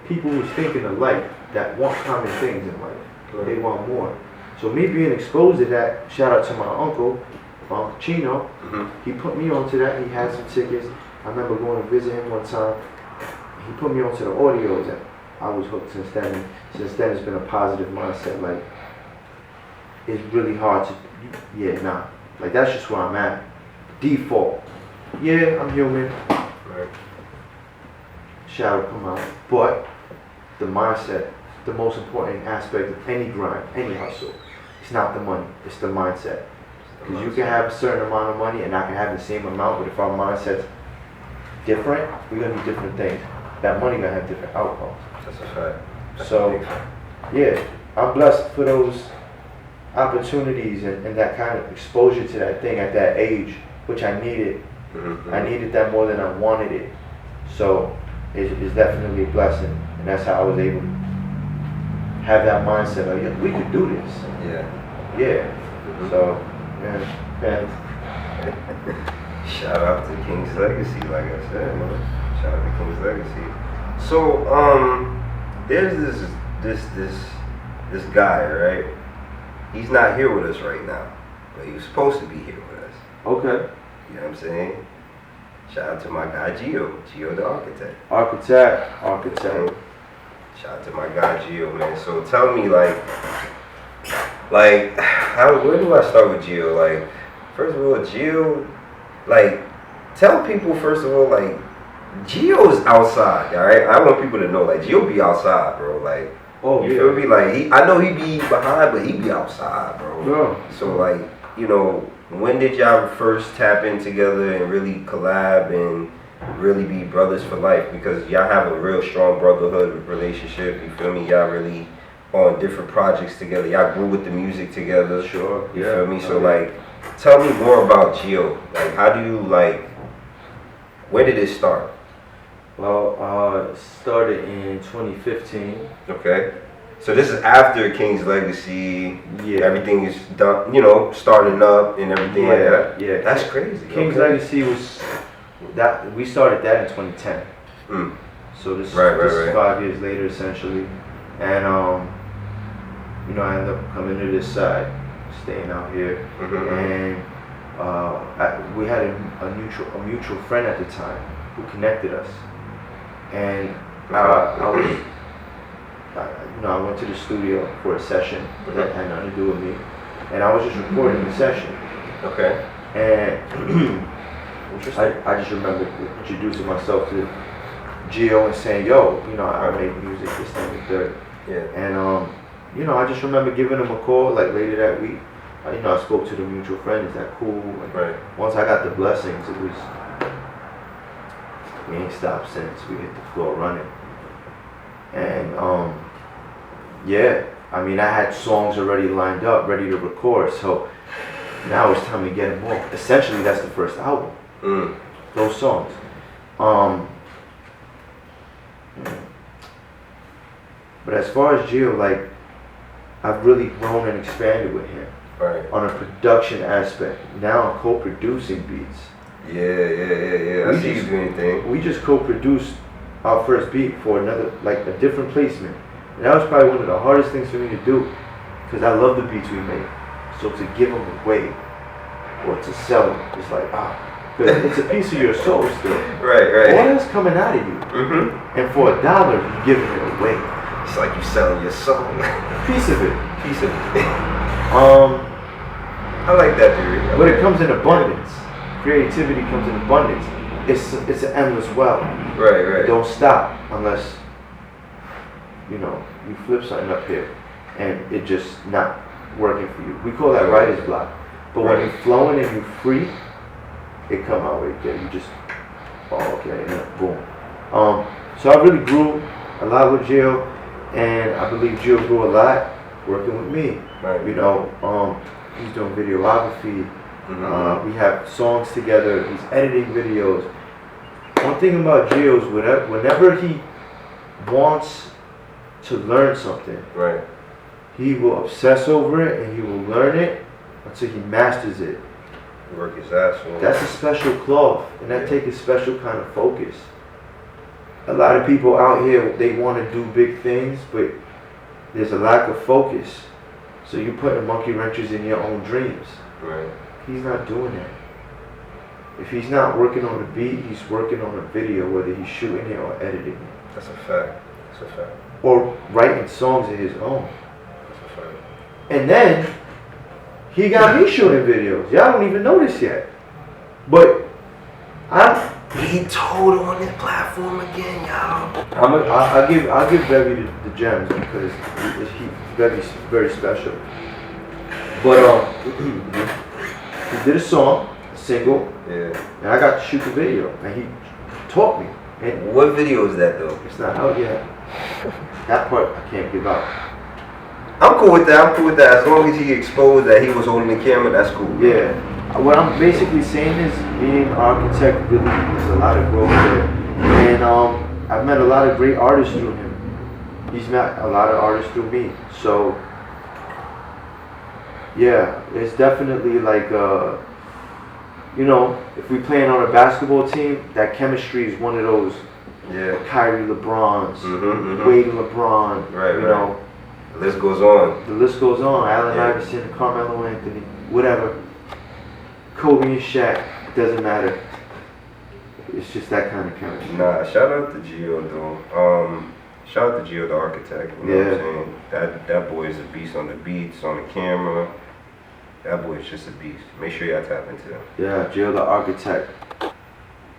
[SPEAKER 3] People who's thinking alike, that want common things in life.
[SPEAKER 4] Right.
[SPEAKER 3] They want more. So me being exposed to that, shout out to my uncle, Chino. He put me onto that. He had some tickets. I remember going to visit him one time. He put me onto the audios, and I was hooked since then. Since then, it's been a positive mindset. Like, it's really hard to, like, that's just where I'm at. Default. Yeah, I'm human.
[SPEAKER 4] Right.
[SPEAKER 3] Shadow come out. But the mindset, the most important aspect of any grind, any hustle, it's not the money, it's the mindset. Because you can have a certain amount of money and I can have the same amount, but if our mindset's different, we're going to do different things. That money going to have different outcomes.
[SPEAKER 4] That's a fact. That's
[SPEAKER 3] So,
[SPEAKER 4] a big fact.
[SPEAKER 3] yeah, I'm blessed for those opportunities and that kind of exposure to that thing at that age, which I needed. I needed that more than I wanted it. So, it's definitely a blessing. And that's how I was able to have that mindset of, yeah, we could do this.
[SPEAKER 4] Yeah.
[SPEAKER 3] Yeah. So, yeah.
[SPEAKER 4] Shout out to King's Legacy, like I said, man. Shout out to King's Legacy. So, there's this guy, right? He's not here with us right now, but he was supposed to be here with us.
[SPEAKER 3] Okay.
[SPEAKER 4] You know what I'm saying? Shout out to my guy Gio the architect.
[SPEAKER 3] Architect.
[SPEAKER 4] Shout out to my guy Gio, man. So tell me, like, where do I start with Gio? Like, first of all, Gio, like, tell people first of all, like, Gio's outside, all right? I want people to know, like, Gio be outside, bro. Like, you feel me? Like, I know he be behind, but he be outside, bro.
[SPEAKER 3] Yeah.
[SPEAKER 4] So, like, you know, when did y'all first tap in together and really collab and really be brothers for life? Because y'all have a real strong brotherhood relationship, you feel me? Y'all really on different projects together. Y'all grew with the music together.
[SPEAKER 3] Sure.
[SPEAKER 4] You feel me? So, like, tell me more about Gio. Like, how do you, like, where did it start?
[SPEAKER 3] Well, it started in 2015.
[SPEAKER 4] Okay. So this is after King's Legacy.
[SPEAKER 3] Yeah.
[SPEAKER 4] Everything is done, you know, starting up and everything like that.
[SPEAKER 3] Yeah.
[SPEAKER 4] That's crazy.
[SPEAKER 3] King's Legacy was that we started that in 2010.
[SPEAKER 4] Mm.
[SPEAKER 3] So this
[SPEAKER 4] Right.
[SPEAKER 3] is 5 years later essentially, and you know, I ended up coming to this side, staying out here, and we had a mutual friend at the time who connected us, and I went to the studio for a session that had nothing to do with me, and I was just recording the session.
[SPEAKER 4] Okay.
[SPEAKER 3] And I just remember introducing myself to Gio and saying, yo, you know, I make music, this, that, and the third.
[SPEAKER 4] Yeah.
[SPEAKER 3] And, you know, I just remember giving him a call, like, later that week. You know, I spoke to the mutual friend, is that cool? And
[SPEAKER 4] Right.
[SPEAKER 3] once I got the blessings, it was, we ain't stopped since. We hit the floor running. And, yeah, I mean, I had songs already lined up, ready to record, so now it's time to get them off. Essentially, that's the first album.
[SPEAKER 4] Mm.
[SPEAKER 3] Those songs. But as far as Gio, like, I've really grown and expanded with him.
[SPEAKER 4] Right.
[SPEAKER 3] On a production aspect. Now I'm co-producing beats.
[SPEAKER 4] Yeah. I see you doing things.
[SPEAKER 3] We just co-produced our first beat for another, like, a different placement. And that was probably one of the hardest things for me to do, because I love the beats we make. So to give them away or to sell them, it's like, because it's a piece of your soul still.
[SPEAKER 4] Right.
[SPEAKER 3] All that's coming out of you.
[SPEAKER 4] Mm-hmm.
[SPEAKER 3] And for $1, you're giving it away.
[SPEAKER 4] It's like you selling your soul.
[SPEAKER 3] Piece of it.
[SPEAKER 4] I like that theory.
[SPEAKER 3] But it comes in abundance. Creativity comes in abundance. It's an endless well.
[SPEAKER 4] Right.
[SPEAKER 3] Don't stop unless, you know, you flip something up here and it just not working for you. We call that writer's block. But when you're flowing and you're free, it come out right there. You just, okay, and boom. So I really grew a lot with Gio, and I believe Gio grew a lot working with me.
[SPEAKER 4] Right.
[SPEAKER 3] You know, he's doing videography.
[SPEAKER 4] Mm-hmm.
[SPEAKER 3] We have songs together. He's editing videos. One thing about Gio is whenever he wants to learn something,
[SPEAKER 4] Right.
[SPEAKER 3] he will obsess over it and he will learn it until he masters it.
[SPEAKER 4] Work his ass off.
[SPEAKER 3] That's a special cloth, and that takes a special kind of focus. A lot of people out here, they want to do big things, but there's a lack of focus. So you're putting monkey wrenches in your own dreams.
[SPEAKER 4] Right.
[SPEAKER 3] He's not doing that. If he's not working on the beat, he's working on a video, whether he's shooting it or editing it.
[SPEAKER 4] That's a fact.
[SPEAKER 3] Or writing songs of his own.
[SPEAKER 4] That's a fact.
[SPEAKER 3] And then, he got me shooting videos. Y'all don't even know this yet. But,
[SPEAKER 4] He told on this platform again, y'all.
[SPEAKER 3] I'll give Bevy the gems because Bevy's very special. But he did a song, a single,
[SPEAKER 4] Yeah.
[SPEAKER 3] and I got to shoot the video, and he taught me. And
[SPEAKER 4] What video is that though?
[SPEAKER 3] it's not out yet. That part I can't give out.
[SPEAKER 4] I'm cool with that. As long as he exposed that he was holding the camera, that's cool.
[SPEAKER 3] Yeah. What I'm basically saying is, being an architect, really, there's a lot of growth there. And I've met a lot of great artists through him. He's met a lot of artists through me. So, yeah, it's definitely like, you know, if we playing on a basketball team, that chemistry is one of those
[SPEAKER 4] Yeah.
[SPEAKER 3] Kyrie LeBrons,
[SPEAKER 4] Mm-hmm.
[SPEAKER 3] Wade LeBron,
[SPEAKER 4] Right.
[SPEAKER 3] you know.
[SPEAKER 4] The list goes on.
[SPEAKER 3] The list goes on. Allen
[SPEAKER 4] Yeah.
[SPEAKER 3] Iverson, Carmelo Anthony, whatever. Kobe and Shaq, it doesn't matter. It's just that kind of chemistry.
[SPEAKER 4] Nah, shout out to Gio though. Shout out to Gio the architect. You know what I'm saying? That boy is a beast on the beats, on the camera. That boy is just a beast. Make sure y'all tap into him.
[SPEAKER 3] Yeah, Jill the architect.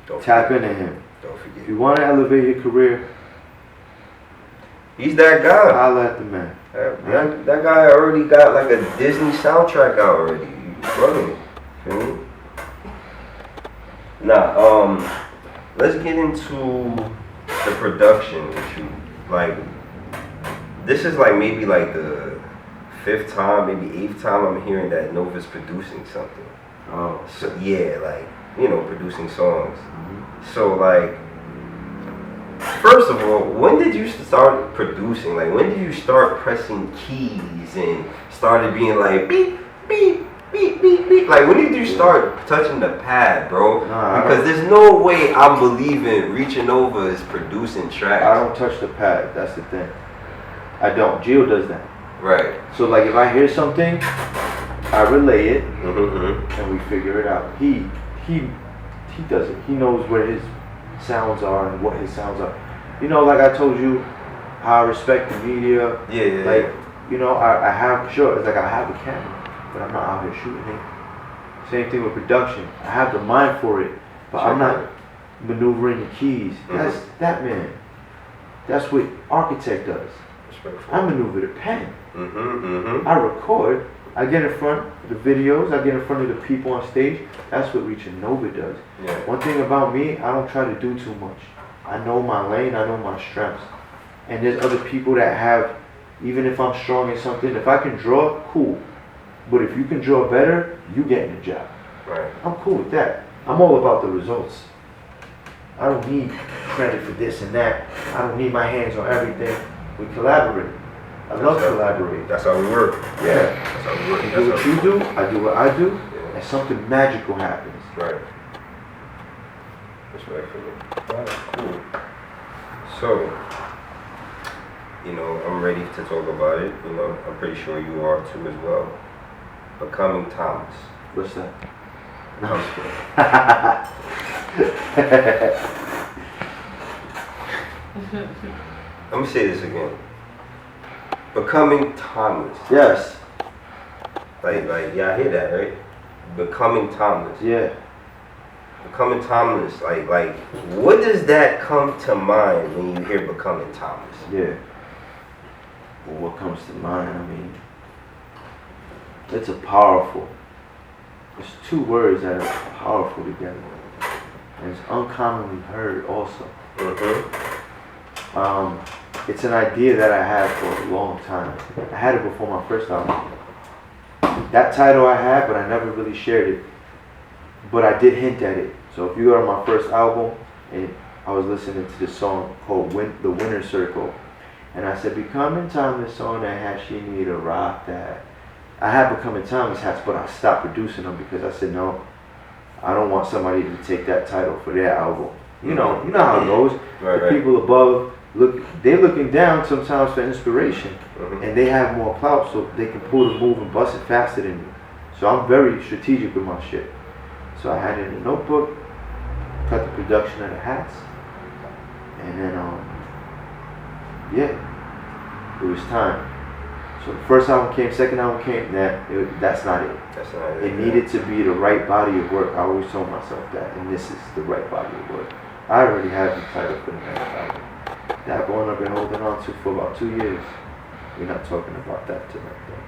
[SPEAKER 4] Don't
[SPEAKER 3] Tap
[SPEAKER 4] forget.
[SPEAKER 3] into him.
[SPEAKER 4] Don't
[SPEAKER 3] If
[SPEAKER 4] forget.
[SPEAKER 3] you want to elevate your career,
[SPEAKER 4] He's that guy.
[SPEAKER 3] holla at the man.
[SPEAKER 4] That guy already got like a Disney soundtrack out already. You bugging. Feel me? Nah, let's get into the production issue. Like, this is like maybe like the 5th time, maybe 8th time I'm hearing that Nova's producing something.
[SPEAKER 3] Oh.
[SPEAKER 4] So yeah, like, you know, producing songs.
[SPEAKER 3] Mhm.
[SPEAKER 4] So like, first of all, when did you start producing? Like, when did you start pressing keys and started being like beep, beep, beep, beep, beep? Like, when did you start touching the pad, bro? Because there's no way I'm believing ReachingNova is producing tracks.
[SPEAKER 3] I don't touch the pad. That's the thing. I don't. Gio does that.
[SPEAKER 4] Right.
[SPEAKER 3] So like, if I hear something, I relay it, and we figure it out. He does it. He knows where his sounds are and what his sounds are. You know, like I told you, how I respect the media.
[SPEAKER 4] Yeah.
[SPEAKER 3] Like, you know, I have, sure, it's like I have a camera, but I'm not out here shooting it. Same thing with production. I have the mind for it, but I'm not maneuvering the keys. That's that man. That's what architect does. I maneuver the pen. I record. I get in front of the videos. I get in front of the people on stage. That's what ReachingNova does.
[SPEAKER 4] Yeah.
[SPEAKER 3] One thing about me, I don't try to do too much. I know my lane. I know my strengths. And there's other people that have, even if I'm strong in something, if I can draw, cool. But if you can draw better, you getting the job.
[SPEAKER 4] Right.
[SPEAKER 3] I'm cool with that. I'm all about the results. I don't need credit for this and that. I don't need my hands on everything. We collaborate. I love collaborating.
[SPEAKER 4] That's how we work.
[SPEAKER 3] Yeah.
[SPEAKER 4] That's how we work.
[SPEAKER 3] You do what you do, I do what I do, and something magical happens.
[SPEAKER 4] Right. Respectfully. Alright, cool. So, you know, I'm ready to talk about it. You know, I'm pretty sure you are too as well. Becoming Thomas.
[SPEAKER 3] What's that?
[SPEAKER 4] No, I'm Let me say this again. Becoming Thomas.
[SPEAKER 3] Yes.
[SPEAKER 4] Like, y'all hear that, right? Becoming Thomas.
[SPEAKER 3] Yeah.
[SPEAKER 4] Becoming Thomas. Like, what does that come to mind when you hear Becoming Thomas?
[SPEAKER 3] Yeah. Well, what comes to mind? I mean, it's two words that are powerful together. And it's uncommonly heard also. It's an idea that I had for a long time. I had it before my first album. That title I had, but I never really shared it. But I did hint at it. So if you go to my first album, and I was listening to this song called The Winner Circle, and I said, Becoming Thomas on that hat, she need a rock that. I had Becoming Thomas hats, but I stopped producing them because I said, no, I don't want somebody to take that title for their album. You know how it goes. The people above, they're looking down sometimes for inspiration, and they have more clout, so they can pull the move and bust it faster than you. So I'm very strategic with my shit. So I had it in a notebook, cut the production of the hats, and then it was time. So the first album came, second album came. That's not it.
[SPEAKER 4] That's not it.
[SPEAKER 3] It needed to be the right body of work. I always told myself that, and this is the right body of work. I already have the title for the next album. That one I've been holding on to for about 2 years. We're not talking about that tonight, though.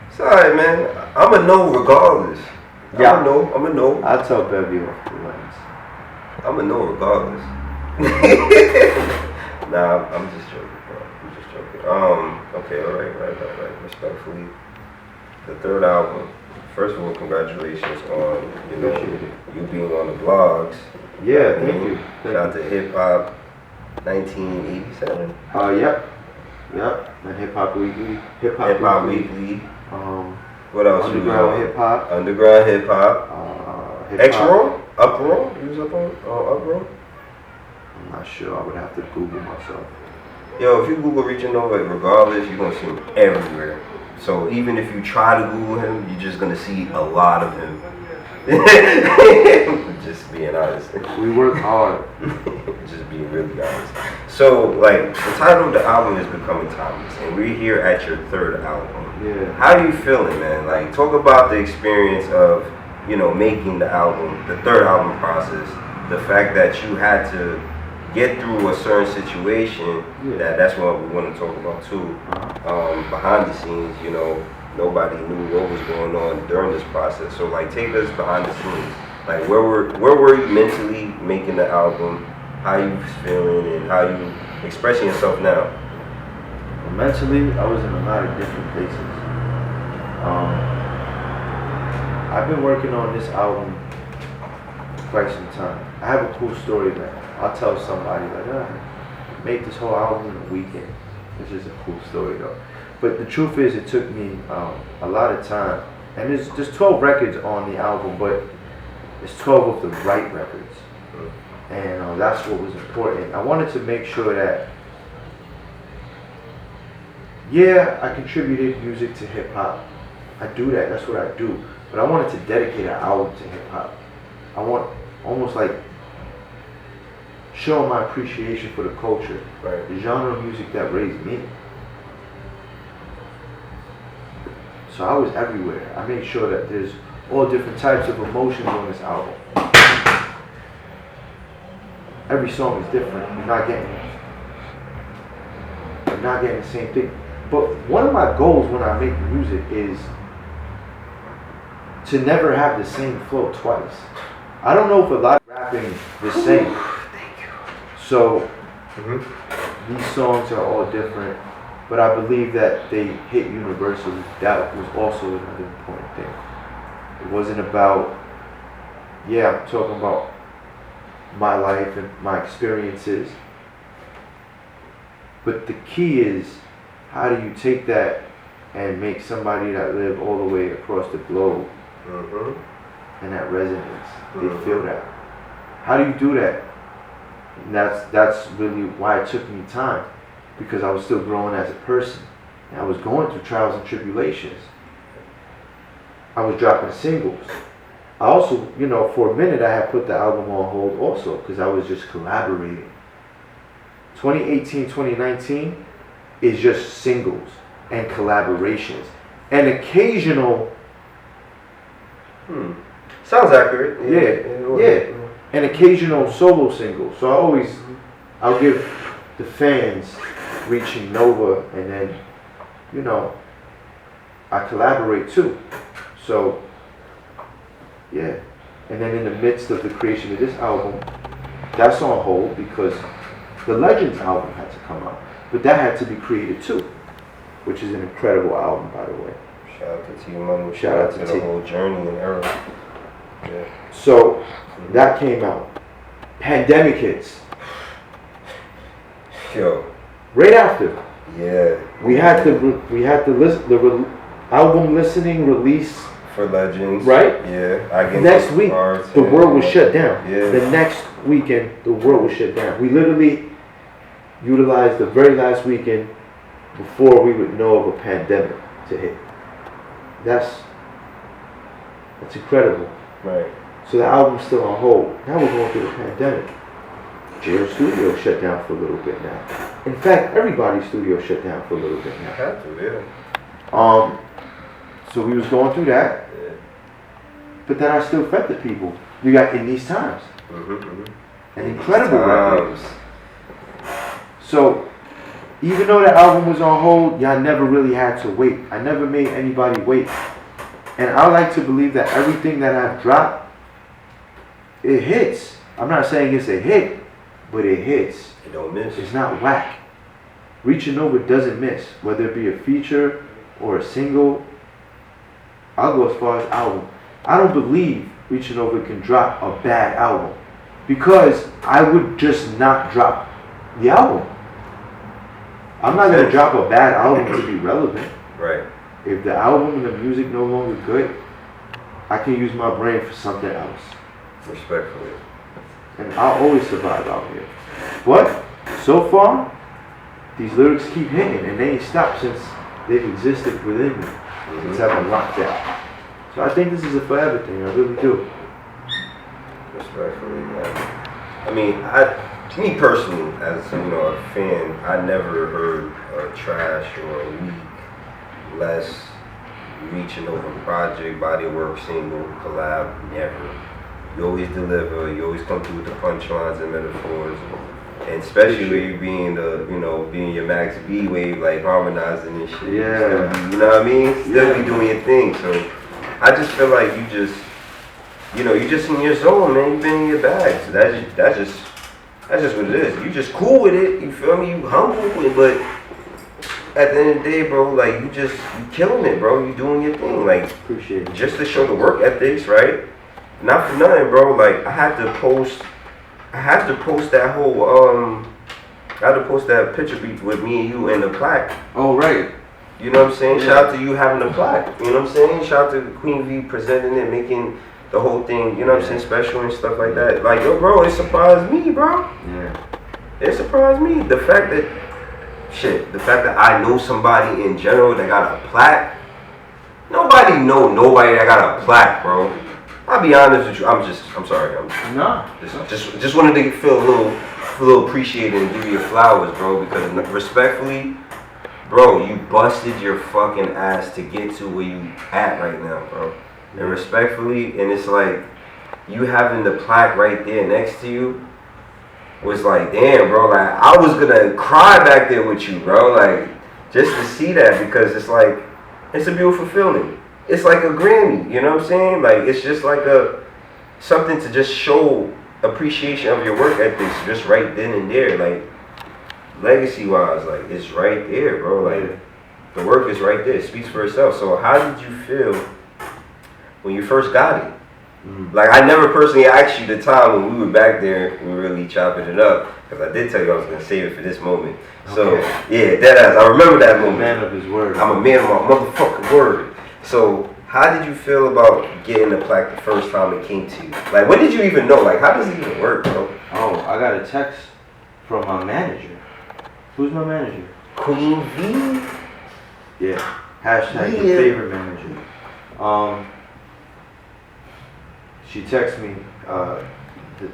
[SPEAKER 4] It's alright, man. I'm a no regardless.
[SPEAKER 3] Yeah.
[SPEAKER 4] I'm a no.
[SPEAKER 3] I'll tell Bevy off the lens.
[SPEAKER 4] I'm a no regardless. Nah, I'm just joking, bro. I'm just joking. Okay, right. Respectfully, the third album. First of all, congratulations on you being on the blogs.
[SPEAKER 3] Yeah, thank you.
[SPEAKER 4] Shout out to Hip Hop 1987.
[SPEAKER 3] Yep. And Hip Hop Weekly.
[SPEAKER 4] Hip Hop Weekly. What else?
[SPEAKER 3] Underground Hip Hop.
[SPEAKER 4] Underground Hip Hop. X-Roll? Up-Roll? You was up on Up-Roll?
[SPEAKER 3] I'm not sure. I would have to Google myself.
[SPEAKER 4] Yo, if you Google ReachingNova, regardless, you're gonna see him everywhere. So even if you try to Google him, you're just gonna see a lot of him. Just being honest.
[SPEAKER 3] We work hard.
[SPEAKER 4] Just being really honest. So, like, the title of the album is Becoming Thomas, and we're here at your third album.
[SPEAKER 3] Yeah.
[SPEAKER 4] How are you feeling, man? Like, talk about the experience of, making the album, the third album process, the fact that you had to get through a certain situation. That's what we want to talk about too. Behind the scenes, nobody knew what was going on during this process. So, like, take us behind the scenes. Like, where were you mentally making the album? How you feeling and how you expressing yourself now?
[SPEAKER 3] Well, mentally, I was in a lot of different places. I've been working on this album for quite some time. I have a cool story, man. I'll tell somebody like, make this whole album in a weekend. It's just a cool story though. But the truth is, it took me a lot of time. And there's 12 records on the album, but it's 12 of the right records. And that's what was important. I wanted to make sure that, yeah, I contributed music to hip hop. I do that, that's what I do. But I wanted to dedicate an album to hip hop. I want almost like show my appreciation for the culture,
[SPEAKER 4] Right.
[SPEAKER 3] the genre of music that raised me. So I was everywhere. I made sure that there's all different types of emotions on this album. Every song is different. You're not getting the same thing. But one of my goals when I make music is to never have the same flow twice. I don't know if a lot of rapping the same. So these songs are all different, but I believe that they hit universally. That was also another important thing. It wasn't about, I'm talking about my life and my experiences, but the key is, how do you take that and make somebody that live all the way across the globe and that resonance, they feel that. How do you do that? And that's really why it took me time, because I was still growing as a person. And I was going through trials and tribulations. I was dropping singles. I also, for a minute I had put the album on hold also, because I was just collaborating. 2018, 2019 is just singles and collaborations and occasional.
[SPEAKER 4] Sounds accurate.
[SPEAKER 3] Yeah. And occasional solo singles. So I'll give the fans ReachingNova, and then, I collaborate too. So, yeah. And then in the midst of the creation of this album, that's on hold because the Legends album had to come out. But that had to be created too, which is an incredible album, by the way.
[SPEAKER 4] Shout out to T Money.
[SPEAKER 3] Shout out to
[SPEAKER 4] the
[SPEAKER 3] T.
[SPEAKER 4] whole journey and era. Yeah.
[SPEAKER 3] So that came out. Pandemic hits.
[SPEAKER 4] Yo.
[SPEAKER 3] Right after.
[SPEAKER 4] Yeah.
[SPEAKER 3] We had the album listening release
[SPEAKER 4] For Legends.
[SPEAKER 3] Right?
[SPEAKER 4] Yeah.
[SPEAKER 3] Next week, the world was shut down.
[SPEAKER 4] Yeah.
[SPEAKER 3] The next weekend, the world was shut down. We literally utilized the very last weekend before we would know of a pandemic to hit. That's incredible.
[SPEAKER 4] Right.
[SPEAKER 3] So the album's still on hold. Now we're going through the pandemic. Jail Studio shut down for a little bit now. In fact, everybody's studio shut down for a little bit now.
[SPEAKER 4] Had to, yeah.
[SPEAKER 3] So we was going through that, but then I still fed the people. We got In These Times, an incredible record. So even though the album was on hold, y'all never really had to wait. I never made anybody wait. And I like to believe that everything that I've dropped, it hits. I'm not saying it's a hit, but it hits.
[SPEAKER 4] It don't miss.
[SPEAKER 3] It's not whack. ReachingNova doesn't miss, whether it be a feature or a single. I'll go as far as album. I don't believe ReachingNova can drop a bad album, because I would just not drop the album. I'm not going to drop a bad album to be relevant.
[SPEAKER 4] Right.
[SPEAKER 3] If the album and the music no longer good, I can use my brain for something else.
[SPEAKER 4] Respectfully.
[SPEAKER 3] And I'll always survive out here. But so far, these lyrics keep hitting, and they ain't stopped since they've existed within me. Since I've been locked out. So I think this is a forever thing. I really do.
[SPEAKER 4] Respectfully, man. I mean, me personally, as a fan, I never heard a trash or a weak, less ReachingNova project, body of work, single, collab, never. You always deliver. You always come through with the punchlines and metaphors, and especially being being your Max B wave, like harmonizing and shit.
[SPEAKER 3] Yeah.
[SPEAKER 4] You know what I mean? Still be doing your thing. So I just feel like you just in your zone, man. You been in your bag. So that's just what it is. You just cool with it. You feel me? You humble with it, but at the end of the day, bro, like you killing it, bro. You doing your thing, like
[SPEAKER 3] Appreciate it.
[SPEAKER 4] just to show the work ethics, right? Not for nothing, bro. Like I had to post I had to post that whole I had to post that picture with me and you and the plaque.
[SPEAKER 3] Oh, right.
[SPEAKER 4] You know what I'm saying?
[SPEAKER 3] Yeah.
[SPEAKER 4] Shout out to you having the plaque. You know what I'm saying? Shout out to Queen V presenting it, making the whole thing, you know what I'm saying, special and stuff like that. Like, yo, bro, it surprised me, bro.
[SPEAKER 3] Yeah.
[SPEAKER 4] It surprised me. The fact that I know somebody in general that got a plaque. Nobody that got a plaque, bro. I'll be honest with you. I'm sorry. Just wanted to feel a little appreciated and give you your flowers, bro. Because respectfully, bro, you busted your fucking ass to get to where you at right now, bro. And respectfully, and it's like you having the plaque right there next to you was like, damn, bro. Like I was gonna cry back there with you, bro. Like just to see that because it's like it's a beautiful feeling. It's like a Grammy, you know what I'm saying? Like it's just like something to just show appreciation of your work ethics just right then and there. Like legacy wise, like it's right there, bro. Like the work is right there. It speaks for itself. So how did you feel when you first got it? Like I never personally asked you the time when we were back there, we were really chopping it up, because I did tell you I was gonna save it for this moment. So yeah, deadass, I remember that moment.
[SPEAKER 3] Man of his word.
[SPEAKER 4] I'm a man of my motherfucking word. So how did you feel about getting the plaque the first time it came to you? Like when did you even know? Like how does it even work, bro?
[SPEAKER 3] Oh, I got a text from my manager. Who's my manager?
[SPEAKER 4] Queen V.
[SPEAKER 3] Yeah. Hashtag your favorite manager. She texted me.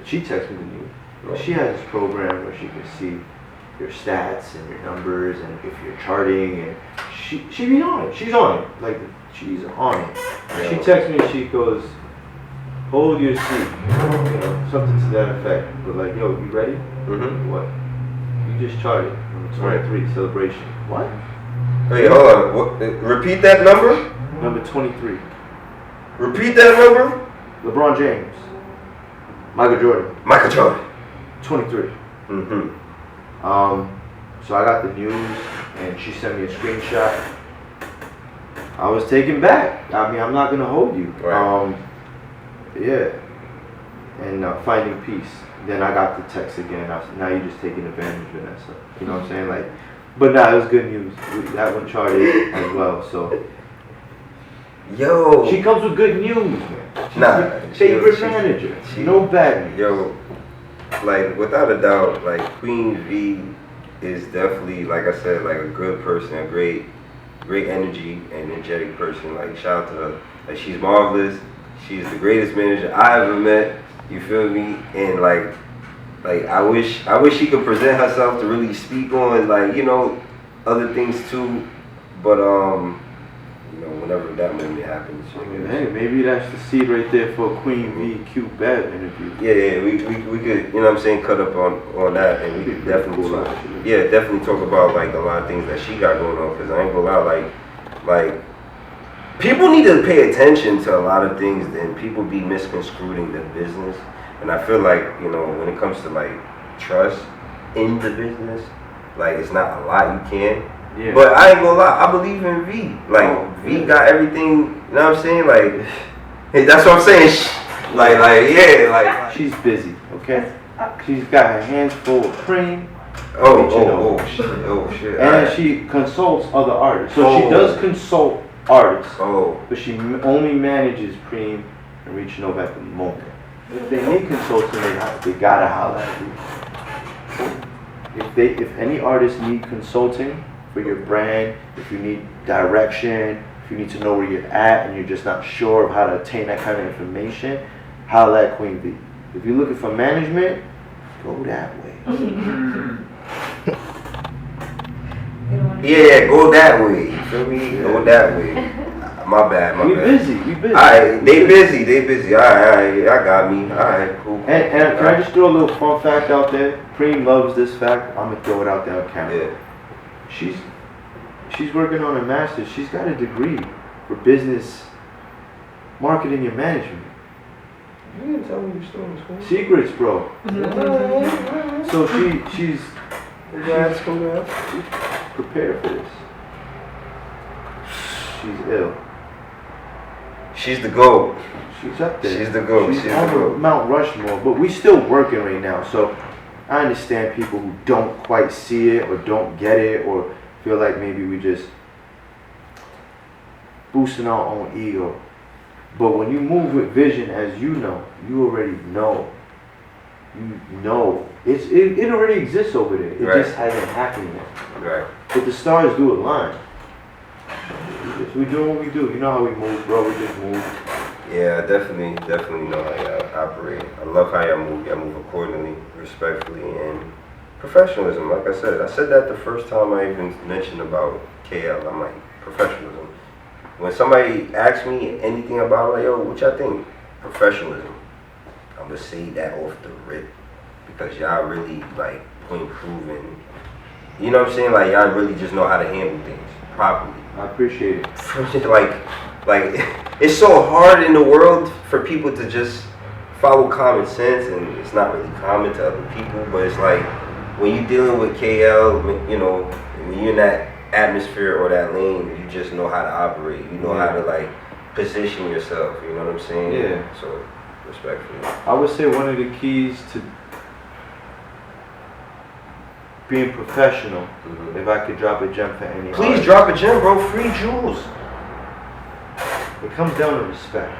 [SPEAKER 3] She texted me the news. She has this program where she can see your stats and your numbers and if you're charting, and she be on it. She's on it. Like she's on it.
[SPEAKER 4] Yeah.
[SPEAKER 3] She texts me and she goes, "Hold your seat," you know, something to that effect. But like, yo, you ready?
[SPEAKER 4] Mm-hmm.
[SPEAKER 3] What? You just charted number 23 celebration. What?
[SPEAKER 4] Wait, hold on. What, repeat that number.
[SPEAKER 3] Number 23.
[SPEAKER 4] Repeat that number.
[SPEAKER 3] LeBron James. Michael Jordan.
[SPEAKER 4] Michael Jordan.
[SPEAKER 3] 23.
[SPEAKER 4] Mm-hmm.
[SPEAKER 3] So I got the news and she sent me a screenshot. I was taken back. I mean, I'm not gonna hold you.
[SPEAKER 4] Right.
[SPEAKER 3] Yeah. And finding peace. Then I got the text again. Now you're just taking advantage of Vanessa. You know what I'm saying? Like, but nah, it was good news. That one charted as well. So.
[SPEAKER 4] Yo.
[SPEAKER 3] She comes with good news, man. She's
[SPEAKER 4] Nah.
[SPEAKER 3] favorite manager. No bad news.
[SPEAKER 4] Yo. Like without a doubt, like Queen V is definitely, like I said, like a good person, a great energy, energetic person. Like shout out to her. Like she's marvelous. She's the greatest manager I ever met. You feel me? And like I wish she could present herself to really speak on like, you know, other things too. But you know, whenever that moment happens.
[SPEAKER 3] Hey, maybe that's the seed right there for a Queen V Q BEV interview.
[SPEAKER 4] Yeah, we could, you know what I'm saying, cut up on that, and we could definitely talk. Yeah, definitely talk about like a lot of things that she got going on. Cause I ain't gonna lie, like people need to pay attention to a lot of things, and people be misconstruing the business. And I feel like, you know, when it comes to like trust in the business, like it's not a lot you can. Yeah. But I ain't gonna lie, I believe in V. Like V got everything, you know what I'm saying? Like, hey, that's what I'm saying. Like
[SPEAKER 3] she's busy, okay? She's got her hands full of cream.
[SPEAKER 4] Oh shit.
[SPEAKER 3] And she consults other artists. So she does consult artists. But she only manages Cream and ReachingNova at the moment. If they need consulting, they gotta holler at you. If any artists need consulting for your brand, if you need direction, if you need to know where you're at and you're just not sure of how to attain that kind of information, holler at Queen V. If you're looking for management, go that way.
[SPEAKER 4] Yeah, go that way. You feel me? Yeah. Go that way. My bad.
[SPEAKER 3] We busy.
[SPEAKER 4] Alright, they busy. Alright, I got me. Alright, cool.
[SPEAKER 3] And can I just throw a little fun fact out there? Cream loves this fact. I'm gonna throw it out there on camera.
[SPEAKER 4] Yeah.
[SPEAKER 3] She's working on a master's. She's got a degree for business marketing and management.
[SPEAKER 4] You didn't tell me your story, school.
[SPEAKER 3] Secrets, bro. So she's prepared for this. She's ill.
[SPEAKER 4] She's the GOAT.
[SPEAKER 3] She's up there.
[SPEAKER 4] She's the GOAT.
[SPEAKER 3] She's
[SPEAKER 4] She's
[SPEAKER 3] on
[SPEAKER 4] the GOAT.
[SPEAKER 3] Mount Rushmore, but we still working right now. So I understand people who don't quite see it or don't get it or feel like maybe we just boosting our own ego. But when you move with vision, as you know, you already know. You know. It already exists over there. It
[SPEAKER 4] Right.
[SPEAKER 3] just hasn't happened yet.
[SPEAKER 4] Right.
[SPEAKER 3] But the stars do align. We do what we do. You know how we move, bro. We just move.
[SPEAKER 4] Yeah, I definitely know how y'all operate. I love how y'all move. Y'all move accordingly, respectfully, and professionalism. Like I said that the first time I even mentioned about KL. I'm like, professionalism. When somebody asks me anything about, like, yo, what y'all think? Professionalism. I'm gonna say that off the rip because y'all really like point proven. You know what I'm saying? Like y'all really just know how to handle things properly.
[SPEAKER 3] I appreciate it.
[SPEAKER 4] like it's so hard in the world for people to just follow common sense, and it's not really common to other people. But it's like when you're dealing with KL, you know, when you're in that atmosphere or that lane, you just know how to operate. You know how to like position yourself. You know what I'm saying?
[SPEAKER 3] Yeah.
[SPEAKER 4] So respectfully,
[SPEAKER 3] I would say one of the keys to being professional, if I could drop a gem for any
[SPEAKER 4] please
[SPEAKER 3] artist,
[SPEAKER 4] drop a gem, bro. Free jewels.
[SPEAKER 3] it comes down to respect,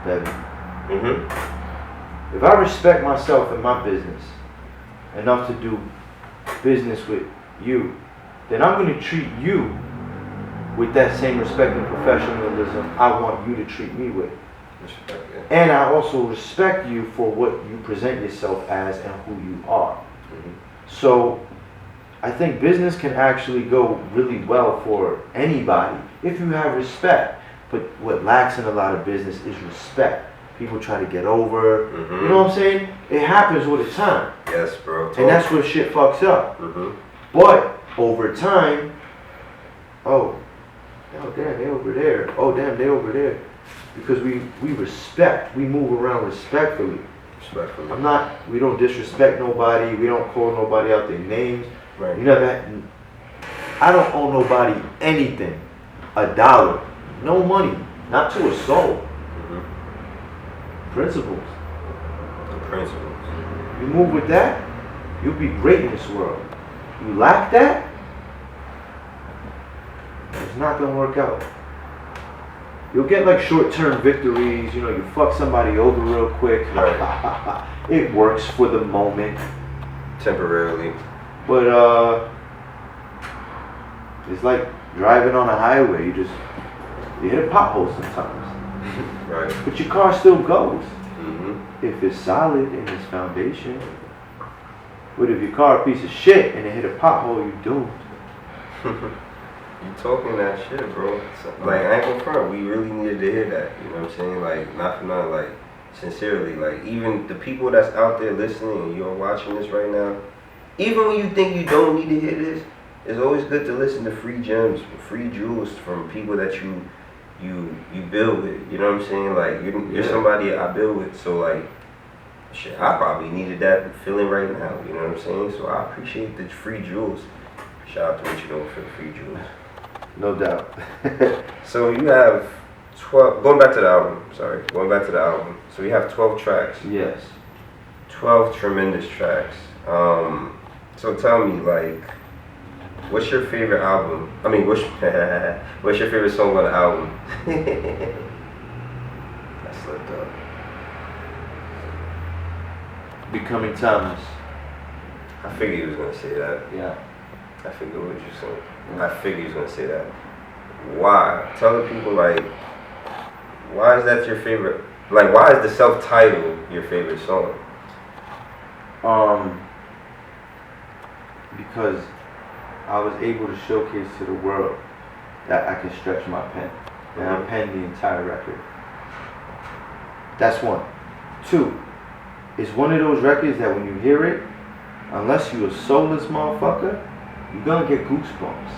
[SPEAKER 3] baby.
[SPEAKER 4] Mm-hmm.
[SPEAKER 3] If I respect myself and my business enough to do business with you, then I'm going to treat you with that same respect and professionalism I want you to treat me with.
[SPEAKER 4] Respect, yeah.
[SPEAKER 3] And I also respect you for what you present yourself as and who you are. So I think business can actually go really well for anybody if you have respect. But what lacks in a lot of business is respect. People try to get over. You know what I'm saying? It happens all the time.
[SPEAKER 4] Yes, bro.
[SPEAKER 3] And that's where shit fucks up.
[SPEAKER 4] Mm-hmm.
[SPEAKER 3] But over time, oh damn, they over there. Oh damn, they over there. Because we respect. We move around respectfully.
[SPEAKER 4] Respectfully.
[SPEAKER 3] We don't disrespect nobody. We don't call nobody out their names.
[SPEAKER 4] Right.
[SPEAKER 3] You know, I don't owe nobody anything. $1. No money. Not to a soul. Principles.
[SPEAKER 4] The principles.
[SPEAKER 3] You move with that, you'll be great in this world. You lack that, it's not gonna work out. You'll get like short-term victories, you know, you fuck somebody over real quick.
[SPEAKER 4] Right.
[SPEAKER 3] It works for the moment.
[SPEAKER 4] Temporarily.
[SPEAKER 3] But it's like driving on a highway. You hit a pothole sometimes.
[SPEAKER 4] Right.
[SPEAKER 3] But your car still goes.
[SPEAKER 4] Mm-hmm.
[SPEAKER 3] If it's solid in its foundation. But if your car a piece of shit and it hit a pothole, you're doomed.
[SPEAKER 4] You talking that shit, bro. So, like, I ain't gonna front. We really needed to hear that. You know what I'm saying? Like, not for nothing. Like, sincerely. Like, even the people that's out there listening and you're watching this right now, even when you think you don't need to hear this, it's always good to listen to free gems, free jewels from people that you build with. You know what I'm saying? Like, you're somebody I build with. So, like, shit, I probably needed that feeling right now. You know what I'm saying? So, I appreciate the free jewels. Shout out to ReachingNova for the free jewels.
[SPEAKER 3] No doubt.
[SPEAKER 4] So you have 12, going back to the album, so you have 12 tracks.
[SPEAKER 3] Yes.
[SPEAKER 4] 12 tremendous tracks. So tell me, like, what's your favorite album? I mean, what's your favorite song on the album? I slipped up.
[SPEAKER 3] Becoming Timeless.
[SPEAKER 4] I figured he was gonna say that.
[SPEAKER 3] Yeah.
[SPEAKER 4] I figured what you said. I figured he was gonna say that. Why? Tell the people, like, why is that your favorite? Like, why is the self-titled your favorite song?
[SPEAKER 3] Because I was able to showcase to the world that I can stretch my pen. And I penned the entire record. That's one. Two, it's one of those records that when you hear it, unless you're a soulless motherfucker, you're gonna get goosebumps.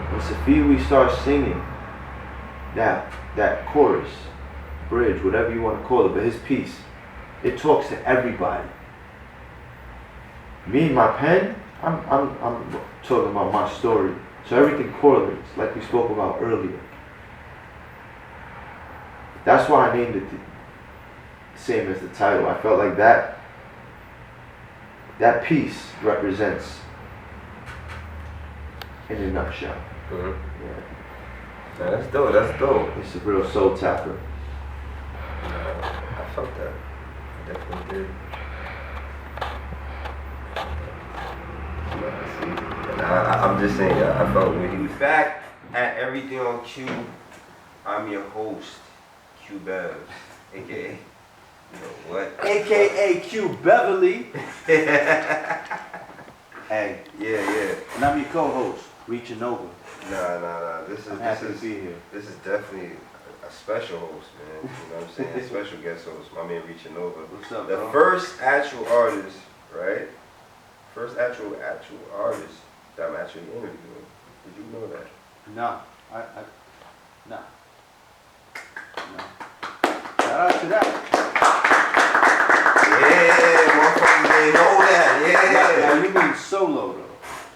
[SPEAKER 3] When Safi starts singing that chorus, bridge, whatever you want to call it, but his piece, it talks to everybody. Me and my pen, I'm talking about my story. So everything correlates, like we spoke about earlier. That's why I named it the same as the title. I felt like that piece represents in a nutshell.
[SPEAKER 4] Mm-hmm.
[SPEAKER 3] Yeah.
[SPEAKER 4] Yeah, that's dope. That's dope.
[SPEAKER 3] It's a real soul tapper.
[SPEAKER 4] I felt that. I definitely did. I'm just saying, I felt with you. Back at Everything on Q, I'm your host, Q BEVS, aka, you know what?
[SPEAKER 3] AKA Q Beverly. Hey.
[SPEAKER 4] Yeah.
[SPEAKER 3] And I'm your co-host, ReachingNova.
[SPEAKER 4] Nah.
[SPEAKER 3] I'm happy to be here.
[SPEAKER 4] This is definitely a special host, man. You know what I'm saying? A special guest host, my man ReachingNova.
[SPEAKER 3] What's up,
[SPEAKER 4] The
[SPEAKER 3] bro?
[SPEAKER 4] first actual artist, right? First actual artist that I'm actually interviewing. Did you know that?
[SPEAKER 3] No. No. Shout out to that.
[SPEAKER 4] Yeah, motherfuckers didn't know that.
[SPEAKER 3] Now you mean solo though?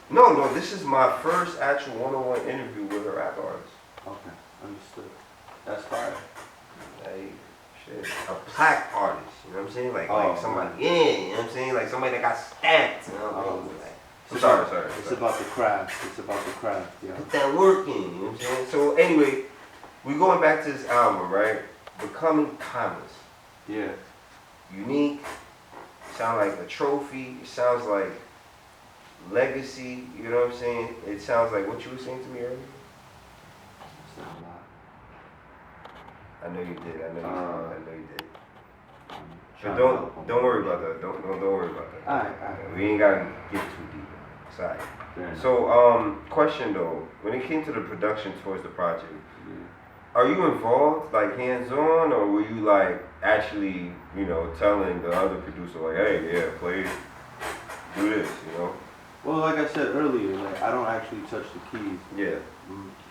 [SPEAKER 4] No, this is my first actual one-on-one interview with a rap artist.
[SPEAKER 3] Okay, understood. That's fire.
[SPEAKER 4] Like, shit, a plaque artist, you know what I'm saying? Like somebody,
[SPEAKER 3] right.
[SPEAKER 4] you know what I'm saying? Like somebody that got stamped, you know what I mean? Like, I'm sorry.
[SPEAKER 3] It's about the craft. It's about the craft, yeah.
[SPEAKER 4] Put that work in, you know what I'm saying? So anyway, we going back to this album, right? Becoming Timeless.
[SPEAKER 3] Yeah.
[SPEAKER 4] Unique, sound like a trophy, it sounds like legacy, you know what I'm saying? It sounds like what you were saying to me earlier.
[SPEAKER 3] It's not a lot.
[SPEAKER 4] I know you did, I know you did.
[SPEAKER 3] Trying
[SPEAKER 4] But
[SPEAKER 3] to help 'em.
[SPEAKER 4] don't worry about that. Don't worry about that.
[SPEAKER 3] Alright.
[SPEAKER 4] We ain't gotta get too deep. Sorry.
[SPEAKER 3] Fair enough.
[SPEAKER 4] So, question though, when it came to the production towards the project,
[SPEAKER 3] Yeah.
[SPEAKER 4] are you involved, like hands-on, or were you like actually, you know, telling the other producer like, hey, yeah, play, do this, you know?
[SPEAKER 3] Well, like I said earlier, like I don't actually touch the keys.
[SPEAKER 4] Yeah.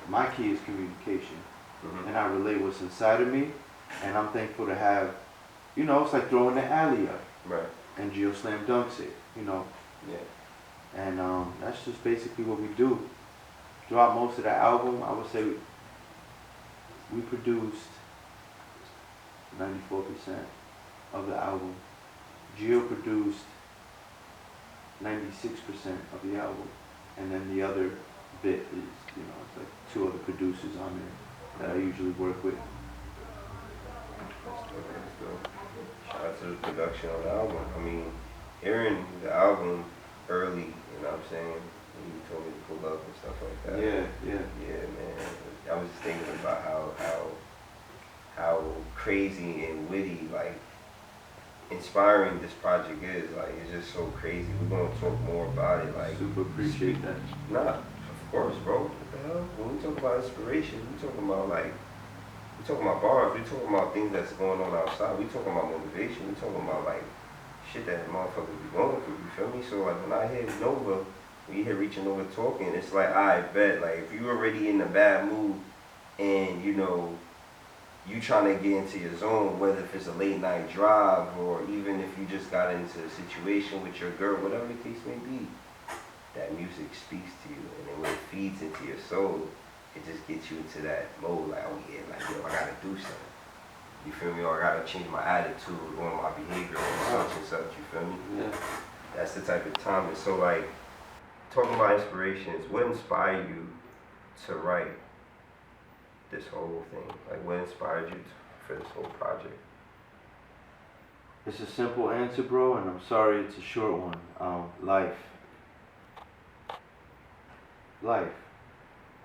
[SPEAKER 3] My key is communication,
[SPEAKER 4] Mm-hmm.
[SPEAKER 3] and I relay what's inside of me, and I'm thankful to have, you know, it's like throwing the alley up,
[SPEAKER 4] Right.
[SPEAKER 3] and Geo slam dunks it, you know,
[SPEAKER 4] Yeah.
[SPEAKER 3] and that's just basically what we do. Throughout most of the album, I would say we produced 94% of the album. Geo produced 96% of the album, and then the other bit is, you know, it's like 2 other producers on there that I usually work with.
[SPEAKER 4] That's dope. Shout out to the production on the album. I mean, hearing the album early, you know what I'm saying? When you told me to pull up and stuff like that.
[SPEAKER 3] Yeah.
[SPEAKER 4] Yeah, man. I was just thinking about how crazy and witty, like, inspiring this project is. Like, it's just so crazy. We're gonna talk more about it. Like,
[SPEAKER 3] Super appreciate that.
[SPEAKER 4] nah, of course, bro. What the hell? When we talk about inspiration, we talking about like, we talking about bars. We talking about things that's going on outside. We talking about motivation. We talking about like shit that motherfuckers be going through. You feel me? So like when I hear Nova, when you hear ReachingNova talking, it's like I bet like if you already in a bad mood and you know you trying to get into your zone, whether if it's a late night drive or even if you just got into a situation with your girl, whatever the case may be, that music speaks to you, and then when it feeds into your soul, it just gets you into that mode like, oh yeah, like yo, I gotta do something. You feel me? Or I gotta change my attitude or my behavior or such and such, you feel me?
[SPEAKER 3] Yeah.
[SPEAKER 4] That's the type of time. And so like, talking about inspirations, what inspired you to write this whole thing? Like what inspired you for this whole project?
[SPEAKER 3] It's a simple answer, bro, and I'm sorry it's a short one. Life.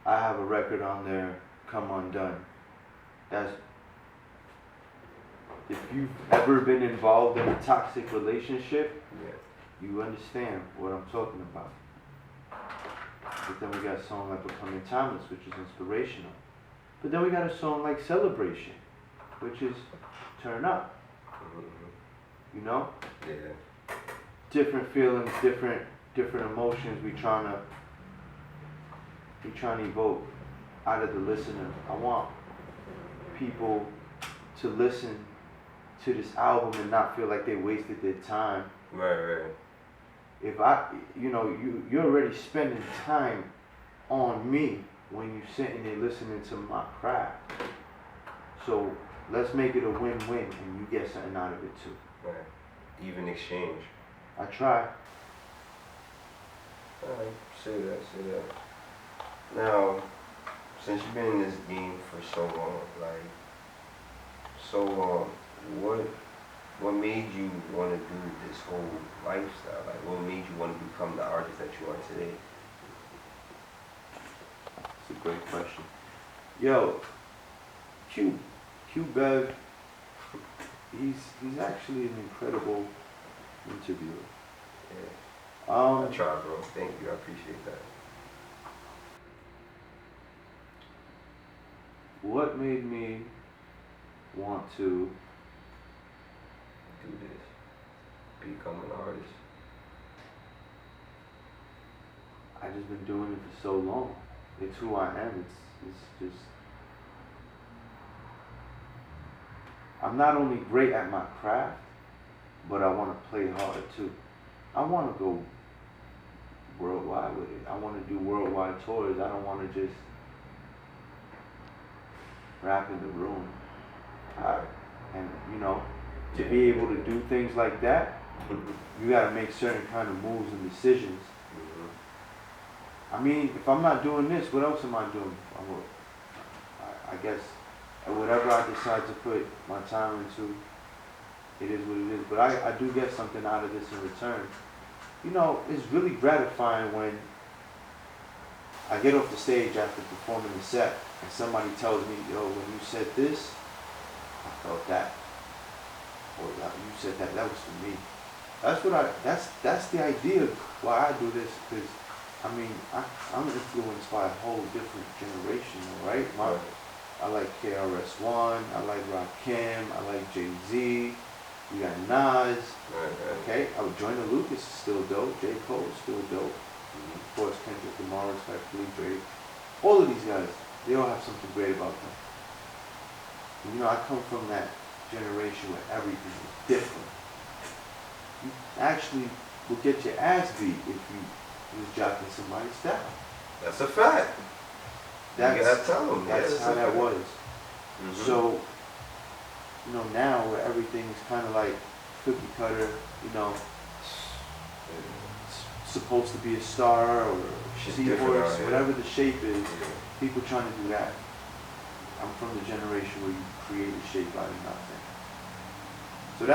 [SPEAKER 3] I have a record on there, Come Undone. That's, if you've ever been involved in a toxic relationship,
[SPEAKER 4] Yeah.
[SPEAKER 3] you understand what I'm talking about. But then we got a song like Becoming Timeless, which is inspirational. But then we got a song like Celebration, which is Turn Up. You know?
[SPEAKER 4] Yeah.
[SPEAKER 3] Different feelings, different emotions we trying to evoke out of the listener. I want people to listen to this album and not feel like they wasted their time.
[SPEAKER 4] Right.
[SPEAKER 3] If you're already spending time on me when you sitting there listening to my craft. So let's make it a win-win and you get something out of it too.
[SPEAKER 4] Right. Even exchange.
[SPEAKER 3] I try.
[SPEAKER 4] Alright, say that. Now, since you've been in this game for so long, what made you want to do this whole lifestyle? Like, what made you want to become the artist that you are today?
[SPEAKER 3] It's a great question. Yo, BEVS, he's actually an incredible interviewer.
[SPEAKER 4] Yeah. I tried, bro. Thank you. I appreciate that.
[SPEAKER 3] What made me want to
[SPEAKER 4] Do this. Become an artist.
[SPEAKER 3] I just been doing it for so long. It's who I am. It's just I'm not only great at my craft, but I want to play hard too. I want to go worldwide with it. I want to do worldwide tours. I don't want to just rap in the room. And you know, to be able to do things like that, you got to make certain kind of moves and decisions. I mean, if I'm not doing this, what else am I doing? I guess whatever I decide to put my time into, it is what it is. But I do get something out of this in return. You know, it's really gratifying when I get off the stage after performing the set and somebody tells me, yo, when you said this, I felt that. Or you said that was for me. That's the idea of why I do this, because I mean, I'm influenced by a whole different generation, right? I like KRS-One, I like Rakim, I like Jay-Z, you got Nas, okay? Joyner Lucas is still dope, J. Cole is still dope. Of course, Kendrick Lamar, respectfully, Drake. All of these guys, they all have something great about them. And, you know, I come from that generation where everything is different. You actually will get your ass beat if you was jocking somebody's style.
[SPEAKER 4] That's a fact. You gotta tell them.
[SPEAKER 3] That's how that was. So, you know, now where everything is kind of like cookie cutter, you know, it's supposed to be a star or seahorse, whatever the shape is, people trying to do that. I'm from the generation where you create a shape out of nothing. So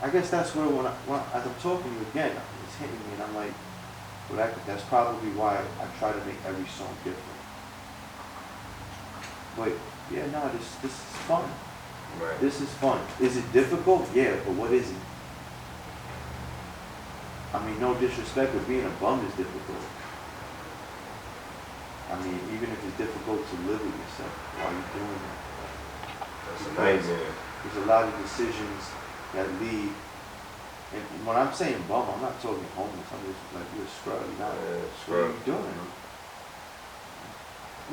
[SPEAKER 3] I guess that's where when as I'm talking to you again, it's hitting me and I'm like, well, that's probably why I try to make every song different. But yeah, no, this is fun.
[SPEAKER 4] Right.
[SPEAKER 3] This is fun. Is it difficult? Yeah, but what is it? I mean, no disrespect, but being a bum is difficult. I mean, even if it's difficult to live with yourself while you're doing it.
[SPEAKER 4] That's a nightmare.
[SPEAKER 3] There's a lot of decisions that lead. And when I'm saying bum, I'm not talking homeless. I'm just like, you're a scrub. You're not. What are you doing?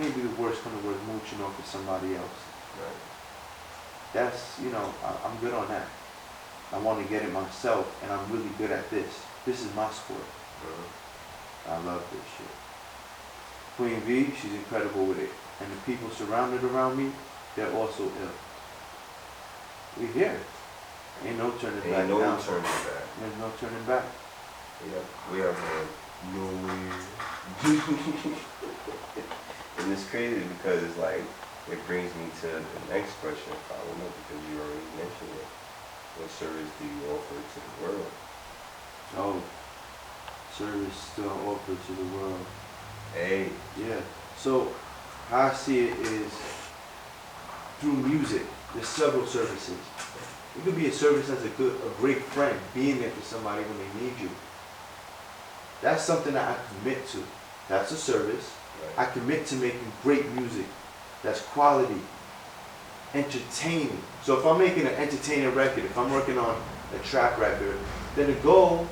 [SPEAKER 3] Maybe the worst kind of word, mooching off of somebody else.
[SPEAKER 4] Right.
[SPEAKER 3] That's, you know, I'm good on that. I want to get it myself, and I'm really good at this. This is my sport. I love this shit. Queen V, she's incredible with it. And the people surrounded around me, they're also ill. We're here. Ain't no turning back now.
[SPEAKER 4] Ain't no turning back.
[SPEAKER 3] There's no turning back.
[SPEAKER 4] We are going nowhere. And it's crazy because it's like, it brings me to the next question, following up, because you already mentioned it. What service do you offer to the world?
[SPEAKER 3] Oh, service still offered to the world.
[SPEAKER 4] Hey.
[SPEAKER 3] Yeah. So how I see it is through music. There's several services. It could be a service as a great friend, being there for somebody when they need you. That's something that I commit to. That's a service.
[SPEAKER 4] Right.
[SPEAKER 3] I commit to making great music. That's quality, entertaining. So if I'm making an entertaining record, if I'm working on a trap record, then the goal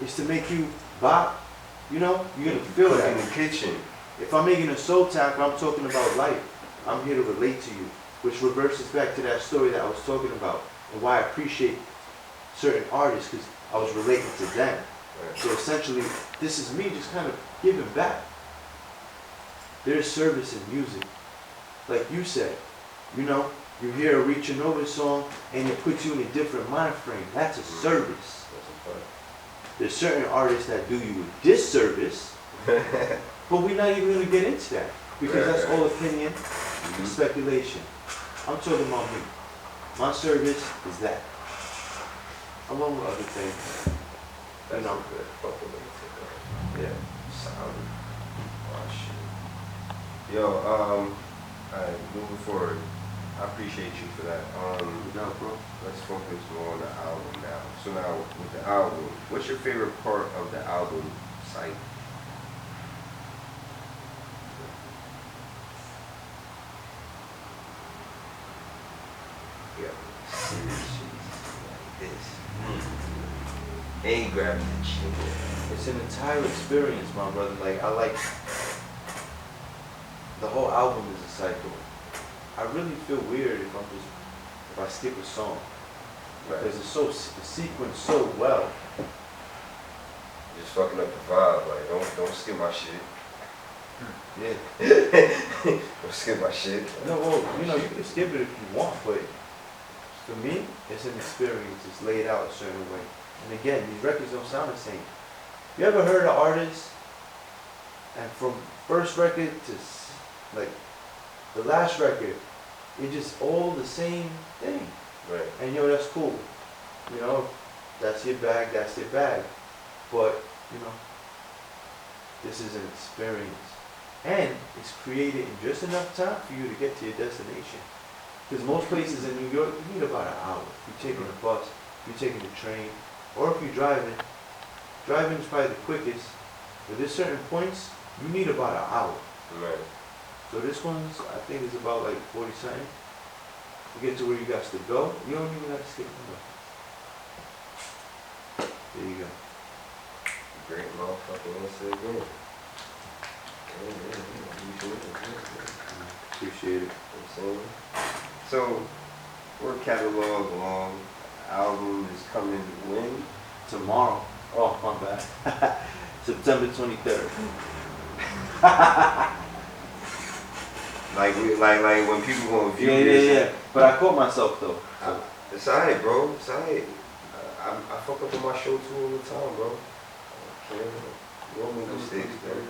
[SPEAKER 3] is to make you bop. You know, you're gonna feel that
[SPEAKER 4] in the kitchen.
[SPEAKER 3] If I'm making a soul tap, I'm talking about life. I'm here to relate to you, which reverses back to that story that I was talking about and why I appreciate certain artists, because I was relating to them.
[SPEAKER 4] Right.
[SPEAKER 3] So essentially, this is me just kind of giving back. there's service in music. Like you said, you know, you hear a ReachingNova song and it puts you in a different mind frame. That's a service.
[SPEAKER 4] That's a fact.
[SPEAKER 3] There's certain artists that do you a disservice, but we're not even gonna get into that because that's all opinion and speculation. I'm talking about me. My service is that. Along with other things.
[SPEAKER 4] That's
[SPEAKER 3] You know.
[SPEAKER 4] a good fucking way to take that.
[SPEAKER 3] Yeah.
[SPEAKER 4] Solid. Oh shit. Yo, alright, moving forward. I appreciate you for that.
[SPEAKER 3] No, bro.
[SPEAKER 4] Let's focus more on the album now. So now with the album, what's your favorite part of the album site? Yeah, serious shit like this. Ain't grabbing the shit.
[SPEAKER 3] It's an entire experience, my brother. Like, I like the whole album is a cycle. I really feel weird if I skip a song because it's sequenced so well.
[SPEAKER 4] Just fucking up the vibe. Like, don't skip my shit.
[SPEAKER 3] Yeah.
[SPEAKER 4] Don't skip my shit.
[SPEAKER 3] No, well, you know, you can skip it if you want, but for me, it's an experience. It's laid out a certain way. And again, these records don't sound the same. You ever heard an artist, and from first record to like the last record, it's just all the same thing.
[SPEAKER 4] Right.
[SPEAKER 3] And yo, that's cool. You know, that's your bag, that's your bag. But, you know, this is an experience. And it's created in just enough time for you to get to your destination. Because most places in New York, you need about an hour. If you're taking a bus, if you're taking a train, or if you're driving. Driving is probably the quickest. But there's certain points, you need about an hour.
[SPEAKER 4] Right.
[SPEAKER 3] So this one's, I think, is about like 40 something. You get to where you got to go, you don't even have to skip the bus. There you go.
[SPEAKER 4] Great motherfucker answer again.
[SPEAKER 3] Appreciate it.
[SPEAKER 4] So, we're cataloged along. The album is coming when?
[SPEAKER 3] Tomorrow. Oh, my bad. September 23rd.
[SPEAKER 4] like when people gonna view
[SPEAKER 3] Yeah,
[SPEAKER 4] this.
[SPEAKER 3] yeah, yeah. But I caught myself though. So.
[SPEAKER 4] It's alright, bro. It's alright. I fuck up on my show too all the time, bro. Okay. You don't make mistakes, man.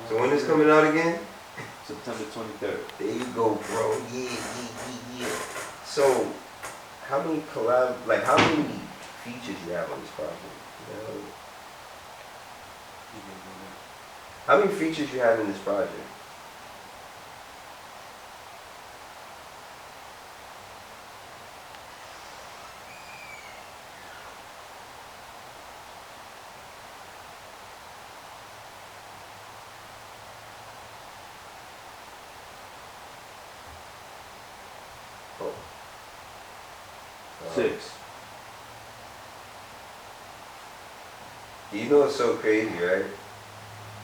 [SPEAKER 4] So when is coming out again?
[SPEAKER 3] September 23rd.
[SPEAKER 4] There you go, bro. Yeah. So, how many how many features you have on this project? You know? How many features you have in this project? Oh.
[SPEAKER 3] 6.
[SPEAKER 4] You know it's so crazy, right?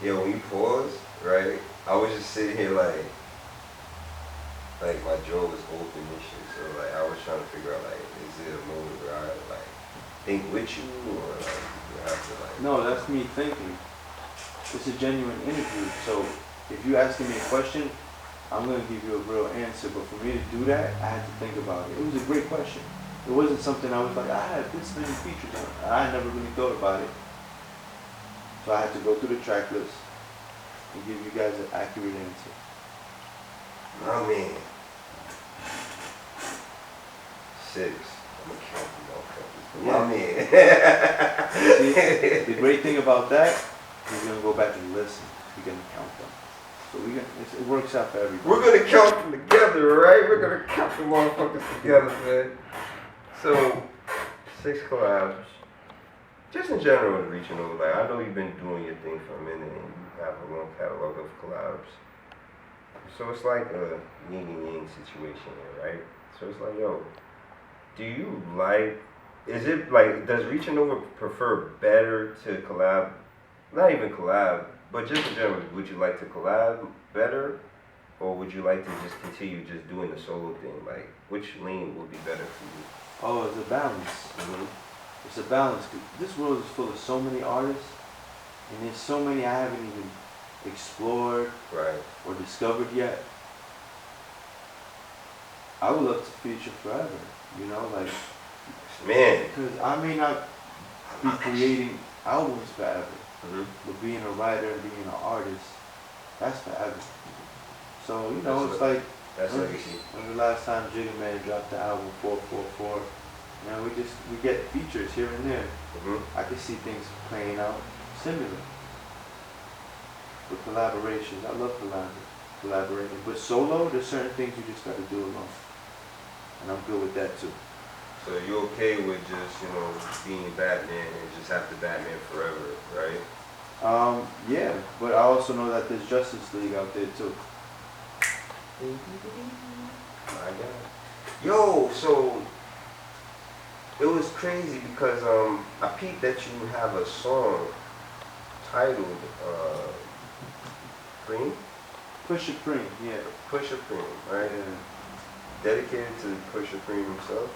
[SPEAKER 4] Yeah, when you pause, right? I was just sitting here like my jaw was open and shit. So like I was trying to figure out like, is it a moment where I like think with you or like you have to like?
[SPEAKER 3] No, that's me thinking. It's a genuine interview. So if you asking me a question, I'm gonna give you a real answer. But for me to do that, I had to think about it. It was a great question. It wasn't something I was like, I have this many features on it. I never really thought about it. So I had to go through the track list and give you guys an accurate answer.
[SPEAKER 4] My man. 6. I'm gonna count them motherfuckers. My man.
[SPEAKER 3] See, the great thing about that, you're gonna go back and listen. You're gonna count them. So it works out for everybody.
[SPEAKER 4] We're gonna count them together, right? We're gonna count the motherfuckers together, man. So, 6 collabs. Just in general, ReachingNova, like I know you've been doing your thing for a minute and you have a long catalog of collabs. So it's like a yin and yang situation here, right? So it's like, yo, does ReachingNova prefer better to collab? Not even collab, but just in general, would you like to collab better? Or would you like to just continue just doing the solo thing? Like, which lane would be better for you?
[SPEAKER 3] Oh, it's a balance. It's a balance. This world is full of so many artists, and there's so many I haven't even explored
[SPEAKER 4] Right.
[SPEAKER 3] or discovered yet, I would love to feature forever. You know, like,
[SPEAKER 4] Man.
[SPEAKER 3] because I may not be creating albums forever,
[SPEAKER 4] Mm-hmm.
[SPEAKER 3] but being a writer and being an artist, that's forever. So, you know,
[SPEAKER 4] That's
[SPEAKER 3] it's like,
[SPEAKER 4] That's legacy.
[SPEAKER 3] when the last time Jigga Man dropped the album 444, you know, we get features here and there.
[SPEAKER 4] Mm-hmm.
[SPEAKER 3] I can see things playing out similar. With collaborations, I love collaborating. But solo, there's certain things you just gotta do alone. And I'm good with that too.
[SPEAKER 4] So you're okay with just, being Batman and just have the Batman forever, right?
[SPEAKER 3] Yeah, but I also know that there's Justice League out there too.
[SPEAKER 4] I got it. Yo, so it was crazy because I peeped that you have a song titled Cream?
[SPEAKER 3] Pusha Cream, yeah.
[SPEAKER 4] Pusha Cream, right?
[SPEAKER 3] Yeah.
[SPEAKER 4] Dedicated to Pusha Cream himself.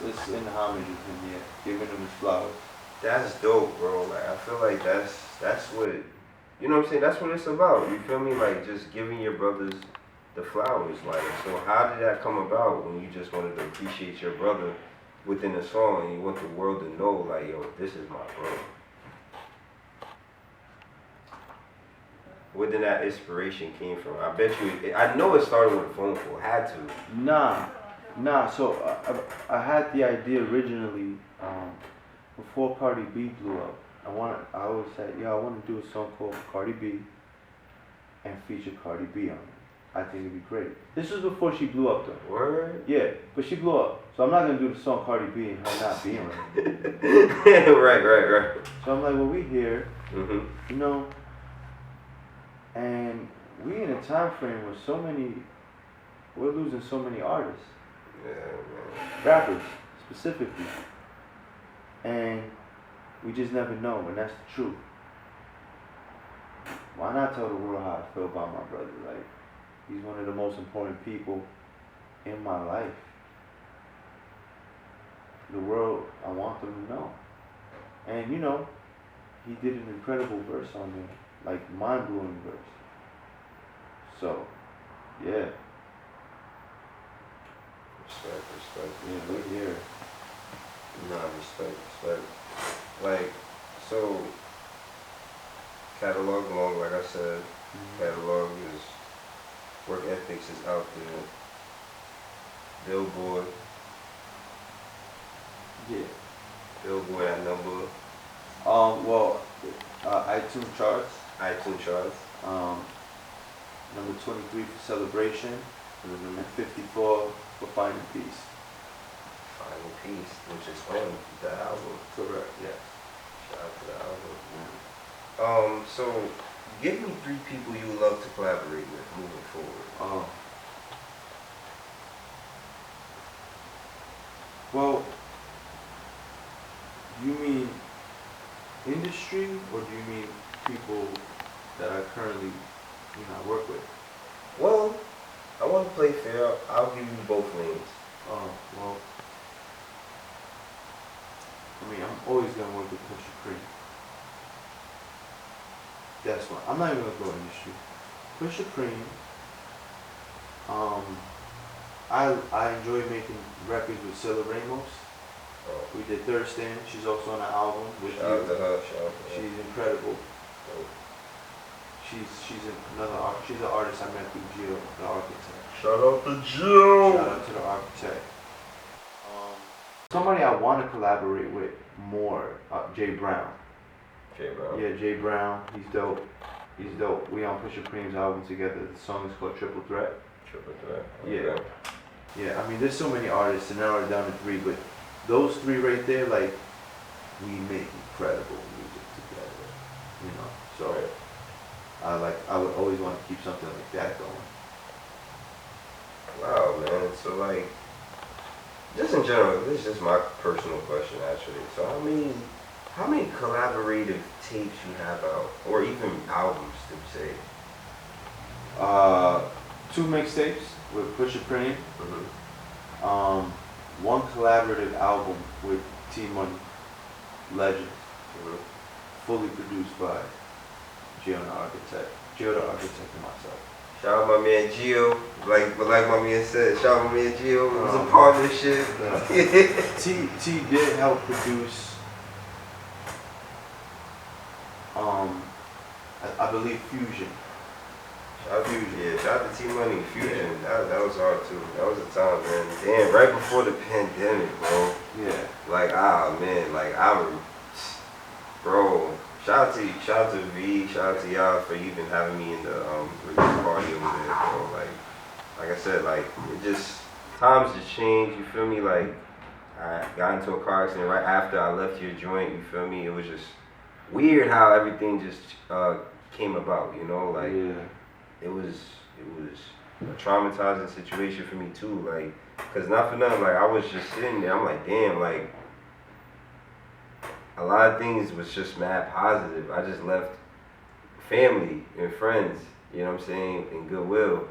[SPEAKER 3] It's in homage of him, yeah. Giving him his flowers.
[SPEAKER 4] That's dope, bro. Like I feel like that's what, you know what I'm saying? That's what it's about. You feel me? Like just giving your brothers the flowers. Like, so how did that come about when you just wanted to appreciate your brother within a song and you want the world to know, like, yo, this is my bro? Where did that inspiration came from? I bet you, I know it started with a phone call. Had to.
[SPEAKER 3] Nah. So I had the idea originally before Cardi B blew up. I always said, I want to do a song called Cardi B and feature Cardi B on it. I think it'd be great. This was before she blew up though.
[SPEAKER 4] Word?
[SPEAKER 3] Yeah, but she blew up. So I'm not gonna do the song Cardi B and her not being right.
[SPEAKER 4] Right.
[SPEAKER 3] So I'm like, well, we here,
[SPEAKER 4] Mm-hmm.
[SPEAKER 3] you know, and we in a time frame where we're losing so many artists.
[SPEAKER 4] Yeah, man.
[SPEAKER 3] Rappers specifically, and we just never know, and that's the truth. Why not tell the world how I feel about my brother? Like, he's one of the most important people in my life. The world, I want them to know. And you know, he did an incredible verse on there, like mind-blowing verse. So, yeah.
[SPEAKER 4] Respect.
[SPEAKER 3] Yeah, we're here.
[SPEAKER 4] Nah, respect. Like, so, catalog long, like I said, catalog is, work ethics is out there. Billboard at number,
[SPEAKER 3] Well, iTunes charts,
[SPEAKER 4] iTunes charts.
[SPEAKER 3] number 23 for Celebration, and 54 for Finding Peace.
[SPEAKER 4] Final Piece, which is on the album.
[SPEAKER 3] Correct, yes.
[SPEAKER 4] Shout out to the album. So give me 3 people you would love to collaborate with moving forward.
[SPEAKER 3] Well, do you mean industry, or do you mean people that I currently, work with?
[SPEAKER 4] Well, I want to play fair. I'll give you both lanes.
[SPEAKER 3] Well, I'm always going to work with Pusha Cream. That's why. I'm not even going to go industry. Pusha Cream, I enjoy making records with Scylla Ramos. We did Third Stand. She's also on the album with
[SPEAKER 4] Shout out
[SPEAKER 3] you.
[SPEAKER 4] to her. Shout out to her.
[SPEAKER 3] She's incredible. She's another she's an artist I met through Gio, the architect.
[SPEAKER 4] Shout out to Joe.
[SPEAKER 3] Shout out to the architect. Somebody I want to collaborate with more, Jay Brown.
[SPEAKER 4] Jay Brown.
[SPEAKER 3] Yeah, Jay Brown. He's dope. We on Pusha Cream's album together. The song is called Triple Threat.
[SPEAKER 4] Triple Threat.
[SPEAKER 3] Yeah.
[SPEAKER 4] Okay.
[SPEAKER 3] Yeah, there's so many artists, and now we're down to 3, but those 3 right there, like, we make incredible music together, So
[SPEAKER 4] Right.
[SPEAKER 3] I would always want to keep something like that going.
[SPEAKER 4] Wow, man. So like, just in general, this is just my personal question actually. So how many collaborative tapes you have out, or even albums to say?
[SPEAKER 3] 2 mixtapes with Pusha Cream.
[SPEAKER 4] Mm-hmm.
[SPEAKER 3] 1 collaborative album with T Money, Legend,
[SPEAKER 4] Mm-hmm.
[SPEAKER 3] fully produced by Gio the architect. Gio the architect and myself.
[SPEAKER 4] Shout out my man Gio. Like my man said, shout out my man Gio. It was a
[SPEAKER 3] Oh,
[SPEAKER 4] partnership.
[SPEAKER 3] T did help produce. I believe Fusion.
[SPEAKER 4] Shout out Fusion. Yeah, shout out to T Money. Fusion. Yeah. That was hard too. That was the time, man. Damn, right before the pandemic, bro.
[SPEAKER 3] Yeah.
[SPEAKER 4] Like, man, like bro. Shout out to you, shout out to V, shout out to y'all for even having me in the release party over there, bro. Like I said, like it just times just change. You feel me? Like I got into a car accident right after I left your joint. You feel me? It was just weird how everything just came about. You know, like it was a traumatizing situation for me too. Like, cause not for nothing, like I was just sitting there. I'm like, damn, like. A lot of things was just mad positive. I just left family and friends, you know what I'm saying, and goodwill.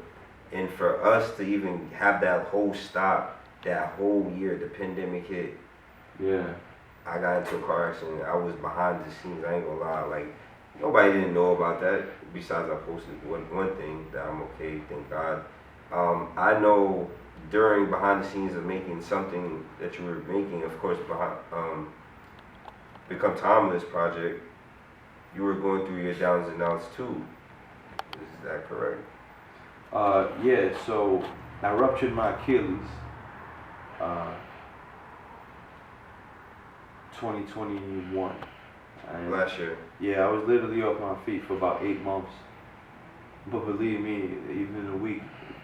[SPEAKER 4] And for us to even have that whole stop, that whole year, the pandemic hit.
[SPEAKER 3] Yeah.
[SPEAKER 4] I got into a car accident. I was behind the scenes. I ain't gonna lie. Like, nobody didn't know about that. Besides, I posted one thing that I'm okay, thank God. I know during behind the scenes of making something that you were making, of course, behind, Become Timeless project, you were going through your downs and outs too. Is that correct?
[SPEAKER 3] Yeah, so I ruptured my Achilles 2021.
[SPEAKER 4] Last year.
[SPEAKER 3] Yeah, I was literally off my feet for about 8 months. But believe me, even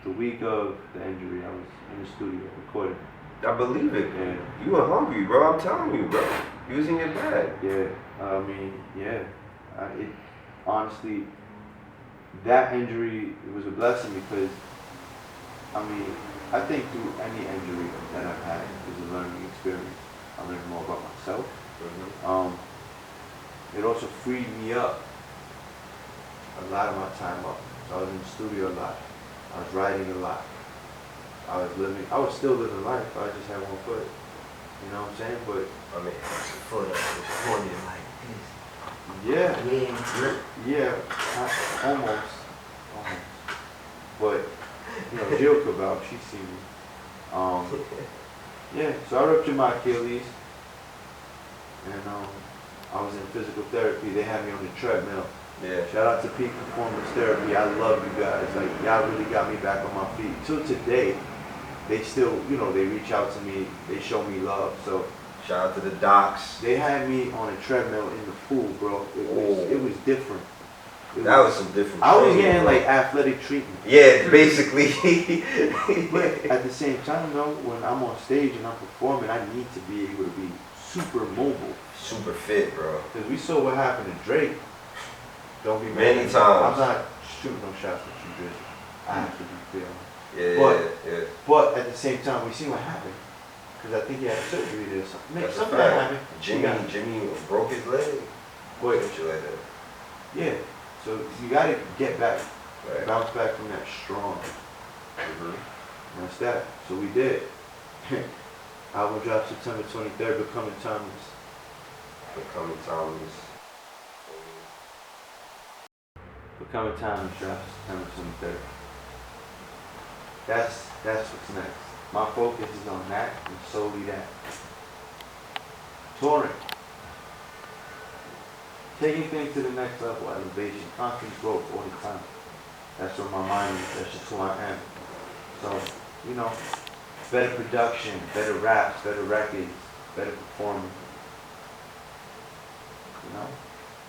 [SPEAKER 3] the week of the injury, I was in the studio recording.
[SPEAKER 4] I believe it.
[SPEAKER 3] Yeah.
[SPEAKER 4] You were hungry, bro. I'm telling you, bro. You was in your bag.
[SPEAKER 3] Yeah, I mean, yeah. It honestly, that injury, it was a blessing because, I mean, I think through any injury that I've had is a learning experience. I learned more about myself. It also freed me up a lot of my time up. So I was in the studio a lot. I was writing a lot. I was still living life. I just had one foot. You know what I'm saying? But
[SPEAKER 4] I mean,
[SPEAKER 5] Foot up was pointed like this.
[SPEAKER 3] yeah,
[SPEAKER 5] Yeah.
[SPEAKER 3] almost. But you know, Jill could vouch. She's seen me. Yeah. So I ruptured my Achilles, and I was in physical therapy. They had me on the treadmill.
[SPEAKER 4] yeah.
[SPEAKER 3] Shout out to Peak Performance Therapy. I love you guys. Like y'all really got me back on my feet. So today, they still, you know, they reach out to me. They show me love. So
[SPEAKER 4] Shout out to the docs.
[SPEAKER 3] they had me on a treadmill in the pool, bro. It was different.
[SPEAKER 4] That was some different.
[SPEAKER 3] I was
[SPEAKER 4] training,
[SPEAKER 3] getting
[SPEAKER 4] bro.
[SPEAKER 3] like athletic treatment.
[SPEAKER 4] Yeah, basically.
[SPEAKER 3] But at the same time, though, when I'm on stage and I'm performing, I need to be able to be super mobile.
[SPEAKER 4] Super fit, bro.
[SPEAKER 3] Because we saw what happened to Drake. Don't be
[SPEAKER 4] Many
[SPEAKER 3] mad.
[SPEAKER 4] times.
[SPEAKER 3] I'm not shooting no shots at you, Drake. I have to be fair.
[SPEAKER 4] Yeah.
[SPEAKER 3] But at the same time, we see what happened. Because I think he had surgery there or something.
[SPEAKER 4] That's a
[SPEAKER 3] Something
[SPEAKER 4] fact.
[SPEAKER 3] happened.
[SPEAKER 4] Jimmy broke his leg.
[SPEAKER 3] But
[SPEAKER 4] Shit like that.
[SPEAKER 3] yeah, so you gotta get back,
[SPEAKER 4] Right.
[SPEAKER 3] bounce back from that strong.
[SPEAKER 4] Mhm.
[SPEAKER 3] That's that. So we did. Album dropped September 23rd, Becoming Timeless.
[SPEAKER 4] Becoming Timeless.
[SPEAKER 3] Becoming Timeless dropped September 23rd. That's what's next. My focus is on that and solely that. Touring. Taking things to the next level, elevation, constant growth all the time. That's where my mind is, that's just who I am. So, you know, better production, better raps, better records, better performance. You know?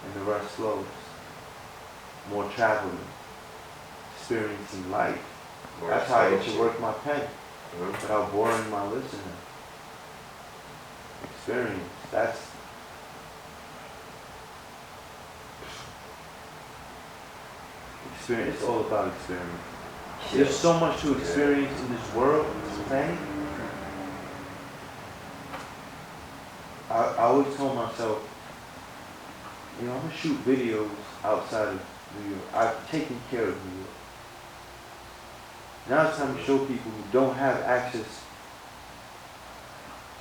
[SPEAKER 3] And the rest slows. More traveling, experiencing life.
[SPEAKER 4] More
[SPEAKER 3] That's how I get to
[SPEAKER 4] expansion.
[SPEAKER 3] work my pen
[SPEAKER 4] Mhm.
[SPEAKER 3] without boring my listener. Experience. That's experience. It's all about experience. There's so much to experience in this world, this planet. I always told myself, you know, I'm gonna shoot videos outside of New York. I've taken care of New York. Now it's time to show people who don't have access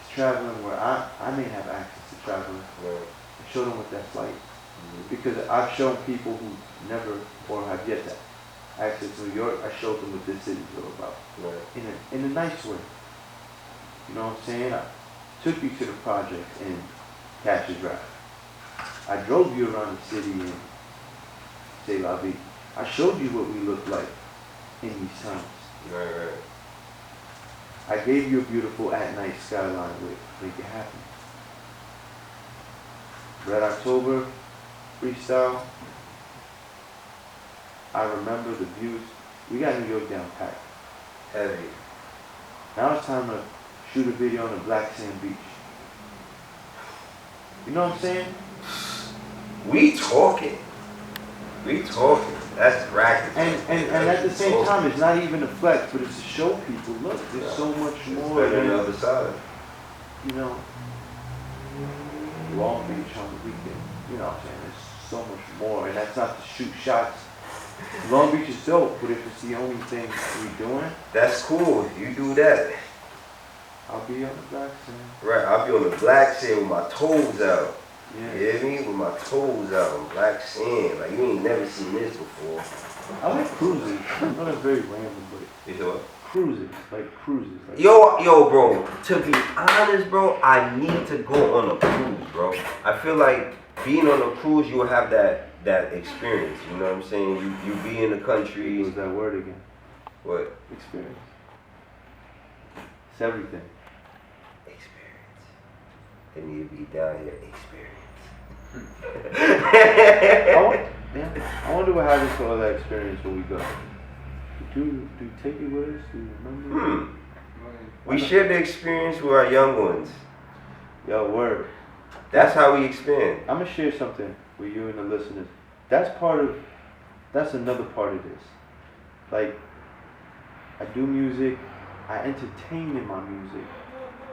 [SPEAKER 3] to traveling where I may have access to traveling.
[SPEAKER 4] Right.
[SPEAKER 3] And show them what that's like. Because I've shown people who never or have yet to access New York, I showed them what this city's all about.
[SPEAKER 4] Right.
[SPEAKER 3] In a nice way. You know what I'm saying? I took you to the projects in Cash's Drive. I drove you around the city in Say La Vie. I showed you what we look like in these times.
[SPEAKER 4] Right.
[SPEAKER 3] I gave you a beautiful at-night skyline with Make It Happen. Red October, freestyle. I remember the views. We got New York down packed.
[SPEAKER 4] Heavy.
[SPEAKER 3] Now it's time to shoot a video on the Black Sand Beach. You know what I'm saying?
[SPEAKER 4] We talking. That's practice.
[SPEAKER 3] And at the same time, it's not even a flex, but it's to show people, look, there's so much more
[SPEAKER 4] than
[SPEAKER 3] than
[SPEAKER 4] the other side.
[SPEAKER 3] You know, Long Beach on the weekend. You know what I'm saying? There's so much more, and that's not to shoot shots. Long Beach is dope, but if it's the only thing we're doing,
[SPEAKER 4] that's cool. You do that.
[SPEAKER 3] I'll be on the Black Sand.
[SPEAKER 4] Right, I'll be on the black sand with my toes out.
[SPEAKER 3] Yeah.
[SPEAKER 4] You hear me? With my toes out on black sand. Like, you ain't never seen this before.
[SPEAKER 3] I like cruises. I know that's very random, but
[SPEAKER 4] You know what?
[SPEAKER 3] cruises. Like,
[SPEAKER 4] Yo, bro, to be honest, bro, I need to go on a cruise, bro. I feel like being on a cruise, you'll have that experience, you know what I'm saying? You be in the country.
[SPEAKER 3] Use that word again.
[SPEAKER 4] What?
[SPEAKER 3] Experience. It's everything.
[SPEAKER 4] Experience. They need to be down here, experience.
[SPEAKER 3] I wonder what happens to all that experience when we go. Do you take it with us? Do you remember?
[SPEAKER 4] We share the experience with our young ones.
[SPEAKER 3] Yo, word.
[SPEAKER 4] That's how we expand.
[SPEAKER 3] I'm gonna share something with you and the listeners. That's another part of this. Like, I do music, I entertain in my music,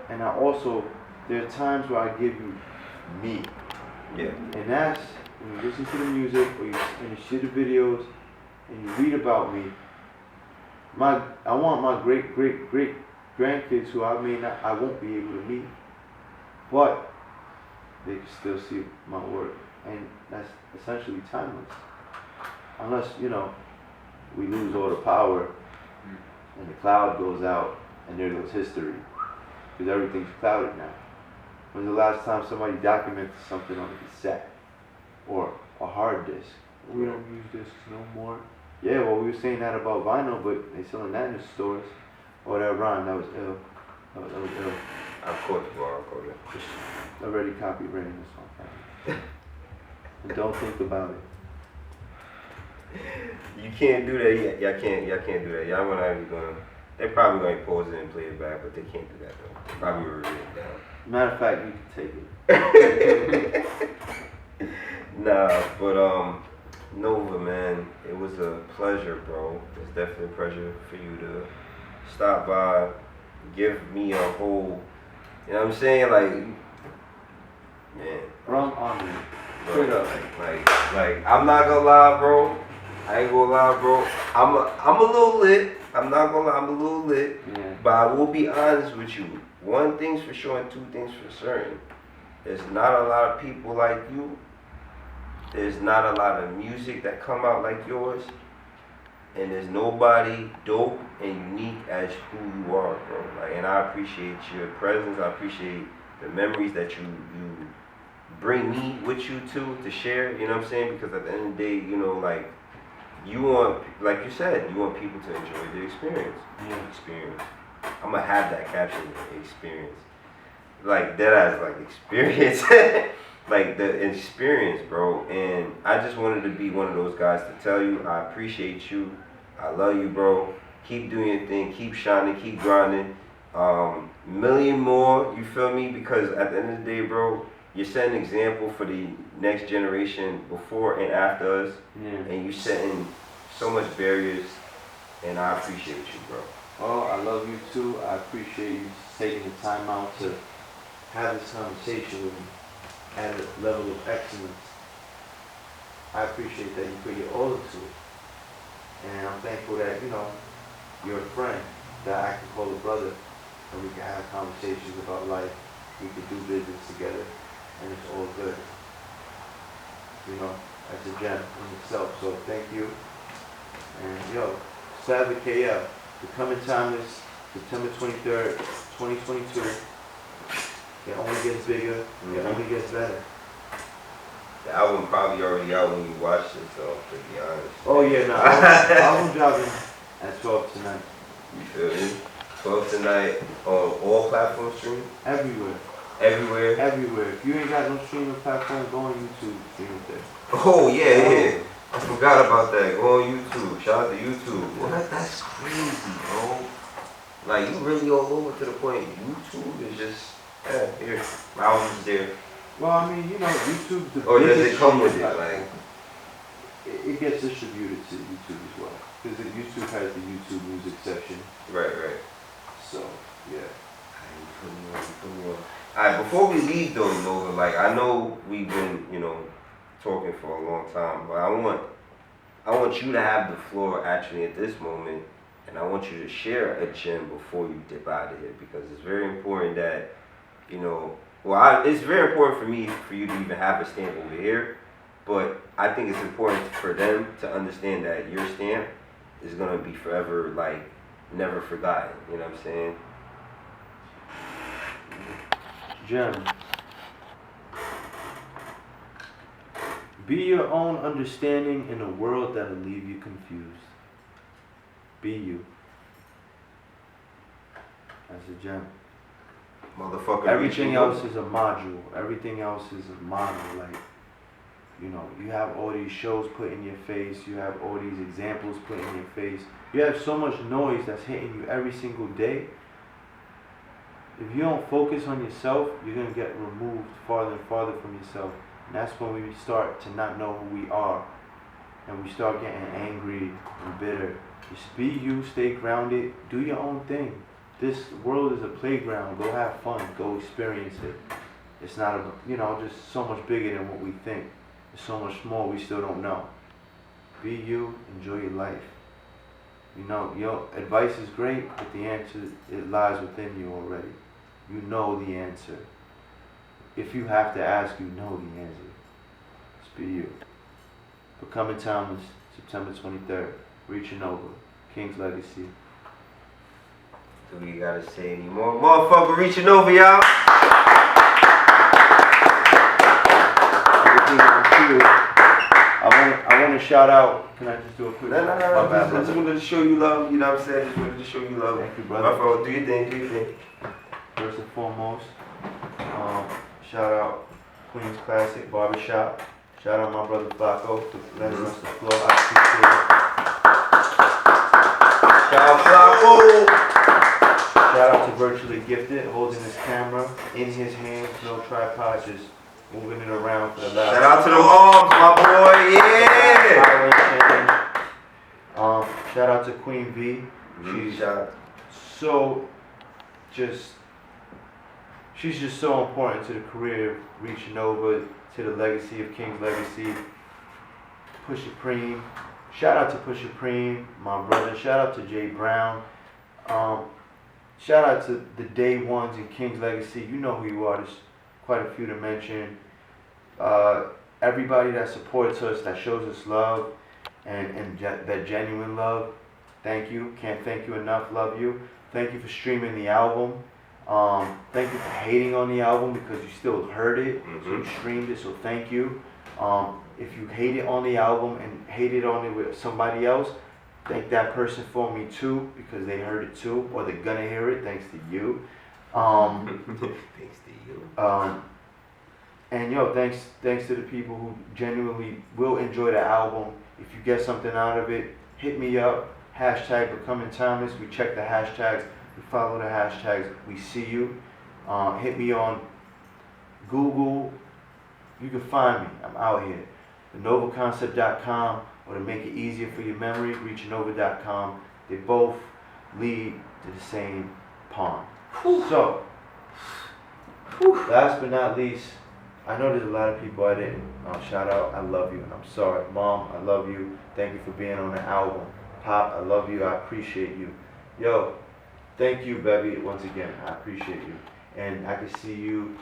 [SPEAKER 3] and I also, there are times where I give you me.
[SPEAKER 4] Yeah.
[SPEAKER 3] And that's when you listen to the music or and you see the videos and you read about me. I want my great grandkids who I won't be able to meet, but they can still see my work, and that's essentially timeless. Unless, you know, we lose all the power and the cloud goes out and there goes history, because everything's clouded now. When's the last time somebody documented something on a cassette or a hard disk? We don't use discs no more. Yeah, well, we were saying that about vinyl, but they selling that in the stores. Oh, that rhyme, that was ill. That was ill.
[SPEAKER 4] I caught you, bro. I caught it.
[SPEAKER 3] Already copywritten this song. And don't think about it.
[SPEAKER 4] You can't do that yet. Y'all can't do that. Y'all not even gonna. They probably gonna pause it and play it back, but they can't do that though. They probably will read it down.
[SPEAKER 3] Matter of fact, you can take it.
[SPEAKER 4] Nah, but Nova, man, it was a pleasure, bro. It's definitely a pleasure for you to stop by, give me a whole, you know what I'm saying, like, man.
[SPEAKER 3] Bro, I'm honored.
[SPEAKER 4] Bro,
[SPEAKER 3] Straight up.
[SPEAKER 4] like, I'm not gonna lie, bro. I ain't gonna lie, bro. I'm a little lit. I'm not gonna lie, I'm a little lit.
[SPEAKER 3] Yeah.
[SPEAKER 4] But I will be honest with you. One thing's for sure and two things for certain. There's not a lot of people like you. There's not a lot of music that come out like yours. And there's nobody dope and unique as who you are, bro. Like, and I appreciate your presence. I appreciate the memories that you bring me with you to share. You know what I'm saying? Because at the end of the day, you know, like, you want, like you said, you want people to enjoy the experience.
[SPEAKER 3] Yeah.
[SPEAKER 4] Experience. I'm gonna have that caption, experience. Like, that as like experience. Like the experience, bro. And I just wanted to be one of those guys to tell you I appreciate you. I love you, bro. Keep doing your thing. Keep shining. Keep grinding. Million more, you feel me? Because at the end of the day, bro, you're setting an example for the next generation before and after us.
[SPEAKER 3] Yeah.
[SPEAKER 4] And you're setting so much barriers. And I appreciate you, bro.
[SPEAKER 3] Oh, I love you too. I appreciate you taking the time out to have this conversation with me at a level of excellence. I appreciate that you put your all into it. And I'm thankful that, you know, you're a friend that I can call a brother and we can have conversations about life. We can do business together and it's all good. you know, as a gem in itself. So thank you. And yo, Sad with KF. The coming time is September 23rd, 2022. It only gets bigger. It only gets better.
[SPEAKER 4] The album probably already out when you watch it, so to be honest.
[SPEAKER 3] Oh yeah, no. Album dropping at 12 tonight.
[SPEAKER 4] You feel me? 12 tonight on all platform streaming?
[SPEAKER 3] Everywhere.
[SPEAKER 4] Everywhere?
[SPEAKER 3] Everywhere. If you ain't got no streaming platform, go on YouTube, stream it there.
[SPEAKER 4] Oh yeah. I forgot about that. Go on YouTube. Shout out to YouTube. What? That's crazy, bro. Like, you really all over to the point. YouTube is just, here. My album's there.
[SPEAKER 3] Well, I mean, you know, YouTube's the
[SPEAKER 4] Or does
[SPEAKER 3] biggest
[SPEAKER 4] it come with it?
[SPEAKER 3] streaming
[SPEAKER 4] Like,
[SPEAKER 3] platform. It gets distributed to YouTube as well. Because YouTube has the YouTube music section.
[SPEAKER 4] right.
[SPEAKER 3] So, yeah.
[SPEAKER 4] Alright, before we leave though, Nova, like, I know we've been, talking for a long time, but I want you to have the floor actually at this moment, and I want you to share a gem before you dip out of here, because it's very important that, it's very important for you to even have a stamp over here, but I think it's important for them to understand that your stamp is gonna be forever, like, never forgotten, you know what I'm saying?
[SPEAKER 3] Gem. Be your own understanding in a world that'll leave you confused. Be you. That's a gem.
[SPEAKER 4] Motherfucker.
[SPEAKER 3] Everything else is a module. Everything else is a model. Like, you have all these shows put in your face. You have all these examples put in your face. You have so much noise that's hitting you every single day. If you don't focus on yourself, you're going to get removed farther and farther from yourself. And that's when we start to not know who we are. And we start getting angry and bitter. Just be you, stay grounded, do your own thing. This world is a playground. Go have fun. Go experience it. It's not, just so much bigger than what we think. There's so much more we still don't know. Be you, enjoy your life. Your advice is great, but the answer, it lies within you already. You know the answer. If you have to ask, you know the answer. Just be you. Becoming Timeless, September 23rd. ReachingNova, King's Legacy.
[SPEAKER 4] Do we gotta say any more? Motherfucker, ReachingNova, y'all.
[SPEAKER 3] Everything on cue. I want to shout out. Can I just do a quick?
[SPEAKER 4] No.
[SPEAKER 3] My bad,
[SPEAKER 4] I just wanted to show you love. You know what I'm saying? Just wanted to show you love.
[SPEAKER 3] Thank you, brother.
[SPEAKER 4] My fault. Do your thing.
[SPEAKER 3] First and foremost, shout out Queen's Classic Barbershop. Shout out my brother Flacco for letting us the floor. I appreciate it.
[SPEAKER 4] Shout out Flacco.
[SPEAKER 3] Shout out to Virtually Gifted, holding his camera in his hands, no tripod, just moving it around for the last.
[SPEAKER 4] Shout out to the arms, my boy. Yeah.
[SPEAKER 3] Shout out to Queen V. She's just so important to the career of ReachingNova, to the legacy of King's Legacy. Pusha Preem. Shout out to Pusha Preem, my brother. Shout out to Jay Brown. Shout out to the day ones in King's Legacy. You know who you are. There's quite a few to mention. Everybody that supports us, that shows us love, and that genuine love. Thank you. Can't thank you enough. Love you. Thank you for streaming the album. Thank you for hating on the album because you still heard it. So you streamed it, so thank you. If you hated on the album and hated on it with somebody else, thank that person for me too, because they heard it too, or they're gonna hear it thanks to you.
[SPEAKER 4] Thanks to you.
[SPEAKER 3] And thanks to the people who genuinely will enjoy the album. If you get something out of it, hit me up. Hashtag Becoming Timeless. We check the hashtags. We follow the hashtags. We see you. Hit me on Google. You can find me. I'm out here. TheNovaConcept.com, or to make it easier for your memory, ReachingNova.com. They both lead to the same pond. So, last but not least, I know there's a lot of people I didn't shout out. I love you, and I'm sorry. Mom, I love you. Thank you for being on the album. Pop, I love you. I appreciate you. Yo, thank you, baby, once again. I appreciate you. And I can see you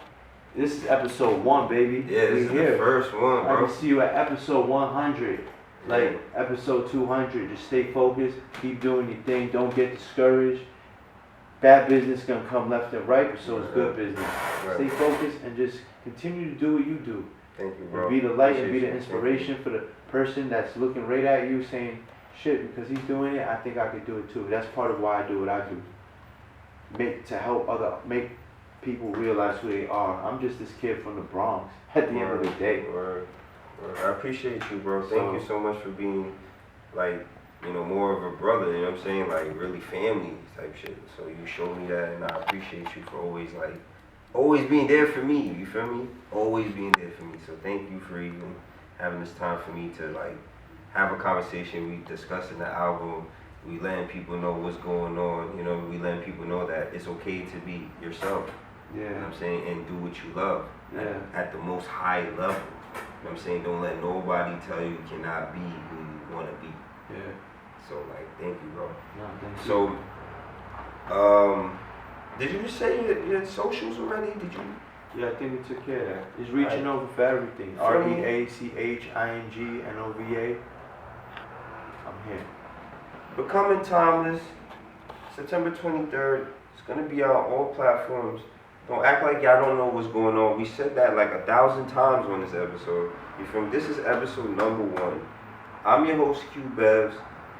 [SPEAKER 3] This is episode 1, baby.
[SPEAKER 4] Yeah, this is the first one,
[SPEAKER 3] I
[SPEAKER 4] bro.
[SPEAKER 3] can see you at episode 100. Like episode 200. Just stay focused. Keep doing your thing. Don't get discouraged. Bad business gonna come left and right, but so is good business.
[SPEAKER 4] Right.
[SPEAKER 3] Stay focused and just continue to do what you do.
[SPEAKER 4] Thank you, bro.
[SPEAKER 3] And be the light and be the
[SPEAKER 4] Appreciate you.
[SPEAKER 3] inspiration for the person that's looking right at you saying, shit, because he's doing it, I think I could do it too. That's part of why I do what I do. Make people realize who they are. I'm just this kid from the Bronx at the end of the day.
[SPEAKER 4] Word. I appreciate you, bro. Thank you so much for being, like, you know, more of a brother, you know what I'm saying? Like, really family type shit. So you showed me that, and I appreciate you for always being there for me, you feel me? Always being there for me. So thank you for even having this time for me to, like, have a conversation. We discussing the album. We letting people know what's going on. You know, we letting people know that it's okay to be yourself.
[SPEAKER 3] Yeah.
[SPEAKER 4] You know what I'm saying? And do what you love at the most high level. You know what I'm saying? Don't let nobody tell you cannot be who you want to be.
[SPEAKER 3] Yeah.
[SPEAKER 4] So, like, thank you, bro.
[SPEAKER 3] No, thank you.
[SPEAKER 4] So, did you just say your socials already? Did you?
[SPEAKER 3] Yeah, I think we took care of that. It's reaching over for everything. ReachingNova. I'm here.
[SPEAKER 4] Becoming Timeless, September 23rd. It's going to be on all platforms. Don't act like y'all don't know what's going on. We said that like 1,000 times on this episode. You feel me? This is episode number 1. I'm your host, BEVS.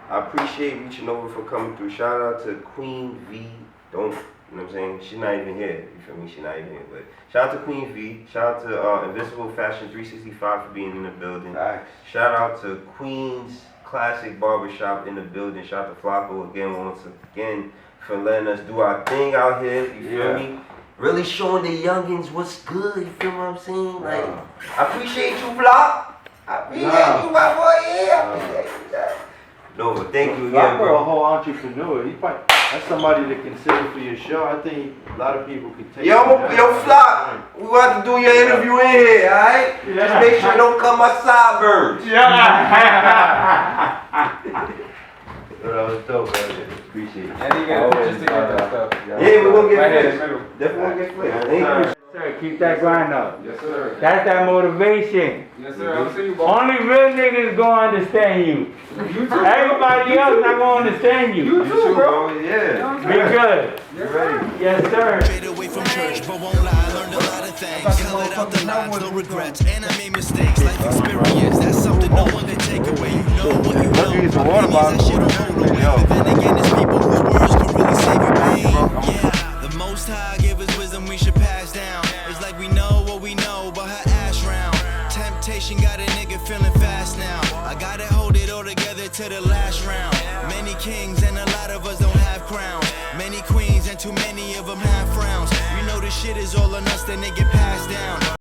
[SPEAKER 4] I appreciate ReachingNova for coming through. Shout out to Queen V. You know what I'm saying? She's not even here. You feel me? She's not even here. But shout out to Queen V. Shout out to Invincible Fashion 365 for being in the building.
[SPEAKER 3] Thanks.
[SPEAKER 4] Shout out to Queen's Classic Barbershop in the building. Shout out to Flacco once again for letting us do our thing out here. You feel me? Really showing the youngins what's good. You feel what I'm saying? Like, I appreciate you, Flock. I appreciate you, my boy. Yeah, I appreciate you. No, but thank you again, bro.
[SPEAKER 3] A whole entrepreneur. That's somebody to consider for your show. I think a lot of people could take.
[SPEAKER 4] Yo, Flock, we about to do your interview in here, alright? Just make sure you don't cut my sideburns.
[SPEAKER 3] That was dope, man. Appreciate it.
[SPEAKER 6] And you got just to get that stuff.
[SPEAKER 4] Yeah, we're gonna get
[SPEAKER 6] Right here in
[SPEAKER 4] fixed.
[SPEAKER 6] the middle.
[SPEAKER 4] Definitely gonna get fixed. Thank you.
[SPEAKER 7] Sir, keep that grind up.
[SPEAKER 6] Yes, sir.
[SPEAKER 7] That's that motivation.
[SPEAKER 6] Yes, sir. I'll see you, boss.
[SPEAKER 7] Only real niggas gonna understand you.
[SPEAKER 6] You too.
[SPEAKER 7] Everybody else not gonna understand you.
[SPEAKER 6] You too, bro.
[SPEAKER 4] Yeah.
[SPEAKER 7] Be good.
[SPEAKER 6] Yes, sir.
[SPEAKER 7] Yes, sir.
[SPEAKER 1] Straight away from church, but won't lie. Learned a lot of things. Colored out the lines, no regrets. And I made mistakes. Life experience, that's something no one can take away. You know what you know. Opinions, that shit don't hold away. But then again, it's people whose words can really save your pain. Yeah, the Most High give us wisdom we should pass down. It's like we know what we know, but her ass round. Temptation got a nigga feeling fast now. I gotta hold it all together to the last round. Many kings and a lot of us don't have crowns. Many queens and too many of them have frowns. You know this shit is all on us, then they get passed down.